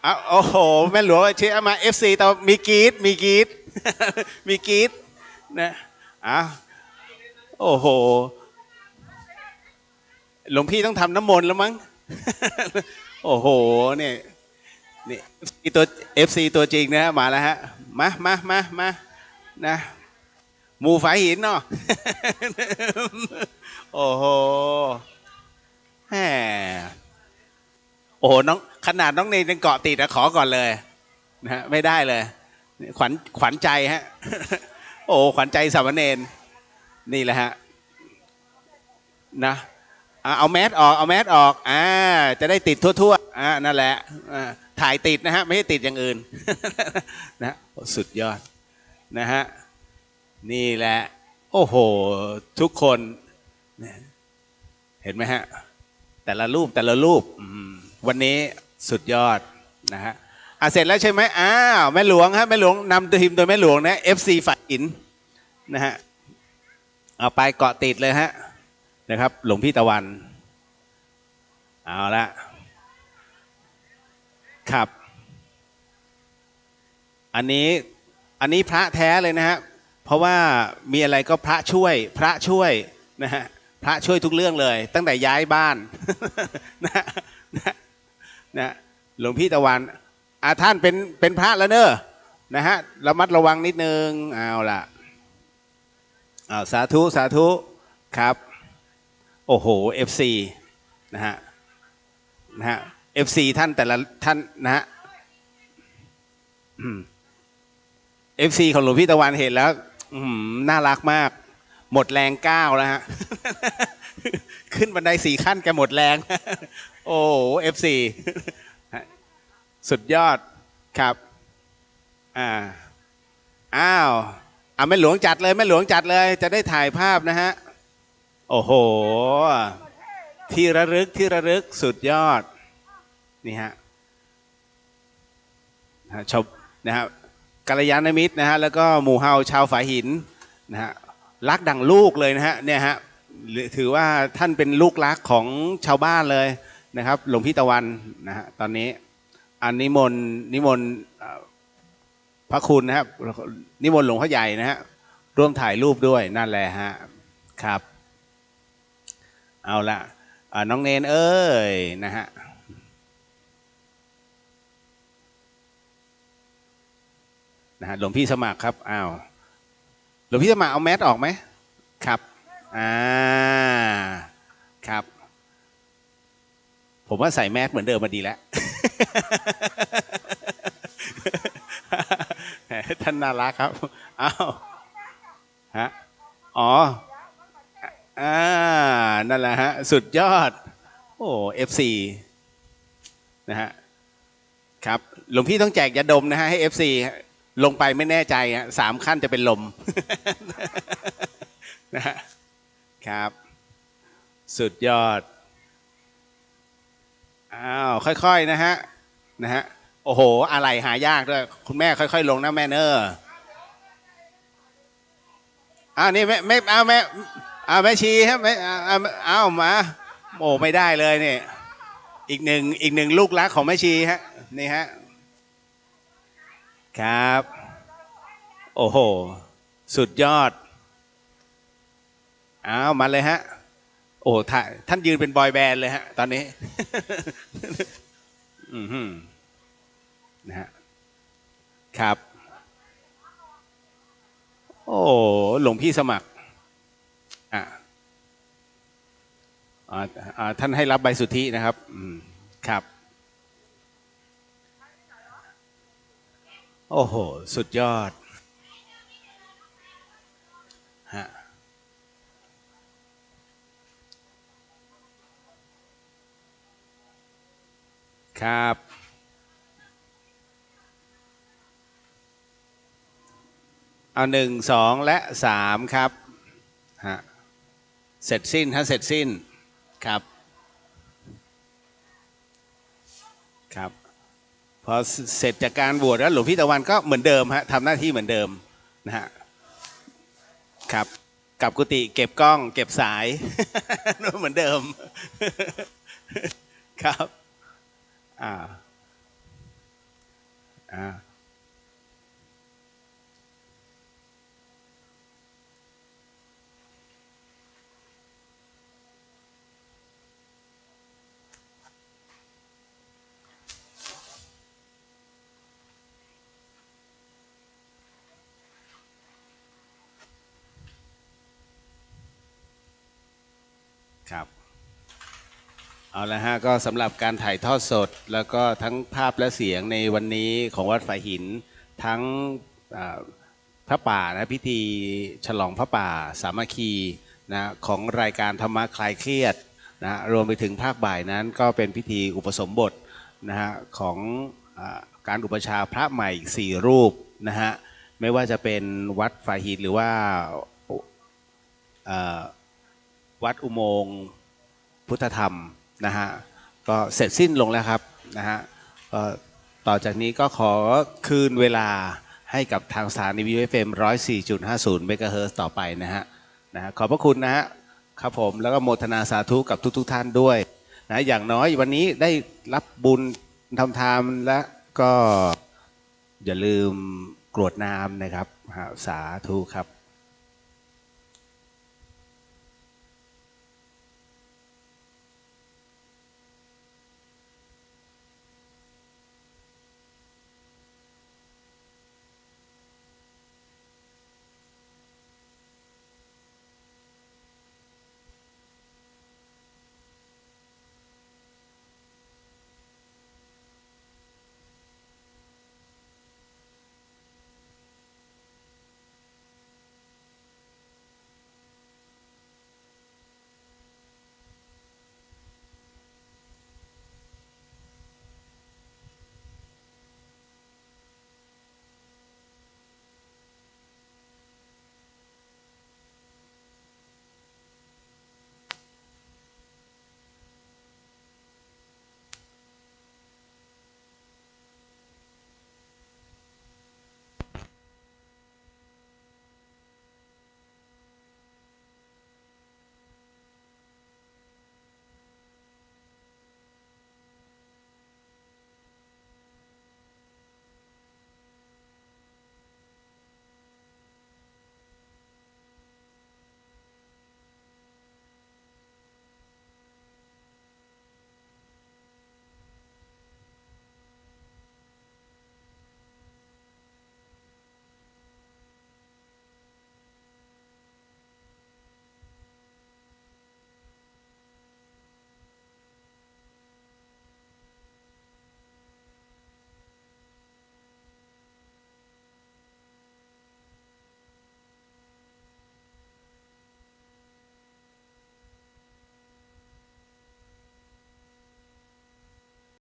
เอาโอ้โหแม่หลวงเชื่อมา FC ต่อมีกรีดมีกรีดนะโอ้โหหลวงพี่ต้องทำน้ำมนต์แล้วมั้ง โอ้โหเนี่ยนี่ตัว FC ตัวจริงนะมาแล้วฮะมานะหมู่ฝายหินเนาะ โอ้โหแหมโอ้โหน้องขนาดน้องเนยยังเกาะติดนะขอก่อนเลยนะฮะไม่ได้เลยขวัญใจฮะ โอ้ขวัญใจสามเณรนี่แหละฮะนะเอาแมสออกจะได้ติดทั่วนั่นแหละถ่ายติดนะฮะไม่ใช่ติดอย่างอื่น นะสุดยอดนะฮะนี่แหละโอ้โหทุกคนเห็นไหมฮะแต่ละรูปวันนี้สุดยอดนะฮะเสร็จแล้วใช่ไหมแม่หลวงฮะแม่หลวงนำทีมโดยแม่หลวงนะ FC ฝายหินนะฮะเอาไปเกาะติดเลยฮะนะครับหลวงพี่ตะวันเอาละครับอันนี้พระแท้เลยนะฮะเพราะว่ามีอะไรก็พระช่วยนะฮะพระช่วยทุกเรื่องเลยตั้งแต่ย้ายบ้าน นะหลวงพี่ตะวันท่านเป็นพระแล้วเนอะนะฮะระมัดระวังนิดนึงเอาล่ะสาธุครับโอ้โห FC นะฮะFC ท่านแต่ละท่านนะฮะFC ของหลวงพี่ตะวันเห็นแล้วน่ารักมากหมดแรงก้าวแล้วฮะ ขึ้นบันได4 ขั้นแกหมดแรง โอ้ FC สุดยอดครับแม่หลวงจัดเลยจะได้ถ่ายภาพนะฮะโอ้โหที่ระลึกสุดยอดนี่ฮะชมนะฮะกัลยาณมิตรนะฮะแล้วก็หมู่เฮาชาวฝายหินนะฮะรักดั่งลูกเลยนะฮะเนี่ยฮะถือว่าท่านเป็นลูกรักของชาวบ้านเลยนะครับหลวงพี่ตะวันนะฮะตอนนี้นิมนต์พระคุณนะครับนิมนต์หลวงพ่อใหญ่นะฮะร่วมถ่ายรูปด้วยนั่นแหละฮะครับเอาละน้องเนนเอ้ยนะฮะหลวงพี่สมัครครับหลวงพี่สมัครเอาแมสออกไหมครับครับผมว่าใส่แมสเหมือนเดิมมาดีแล้ว ท่านน่ารักครับฮะนั่นแหละฮะสุดยอดโอ้ FC นะฮะครับหลวงพี่ต้องแจกยาดมนะฮะให้ FC ลงไปไม่แน่ใจ3 ขั้นจะเป็นลม นะฮะครับสุดยอดค่อยๆนะฮะโอ้โหอะไรหายากด้วยคุณแม่ค่อยๆลงนะแม่เนอนี่แม่แม่ชีครับมาโอ้ไม่ได้เลยเนี่ยอีกหนึ่งลูกรักของแม่ชีฮะนี่ฮะครับโอ้โหสุดยอดมาเลยฮะโอ้ท่านยืนเป็นบอยแบนด์เลยฮะตอนนี้นะฮะครับโอ้หลวงพี่สมัครท่านให้รับใบสุทธินะครับครับ โอ้โหสุดยอดฮะครับเอา1 2 และ 3ครับฮะเสร็จสิ้นฮะเสร็จสิ้นครับครับพอเสร็จจากการบวชแล้วหลวงพี่ตะวันก็เหมือนเดิมฮะทำหน้าที่เหมือนเดิมนะฮะครับกลับกุฏิเก็บกล้องเก็บสาย เหมือนเดิม ครับอ่าครับเอาละฮะก็สำหรับการถ่ายทอดสดแล้วก็ทั้งภาพและเสียงในวันนี้ของวัดฝายหินทั้งพระป่านะพิธีฉลองพระป่าสามัคคีนะของรายการธรรมะคลายเครียดนะรวมไปถึงภาคบ่ายนั้นก็เป็นพิธีอุปสมบทนะฮะของการอุปชาพระใหม่อีก4 รูปนะฮะไม่ว่าจะเป็นวัดฝายหินหรือว่าวัดอุโมงค์พุทธธรรมนะฮะก็เสร็จสิ้นลงแล้วครับนะฮะก็ต่อจากนี้ก็ขอคืนเวลาให้กับทางสถานีวิทยุ FM 104.50 เมกะเฮิรตซ์ต่อไปนะฮะขอบพระคุณนะฮะครับผมแล้วก็โมทนาสาธุกับทุกท่านด้วยนะอย่างน้อยวันนี้ได้รับบุญทำทานและก็อย่าลืมกรวดน้ำนะครับสาธุครับ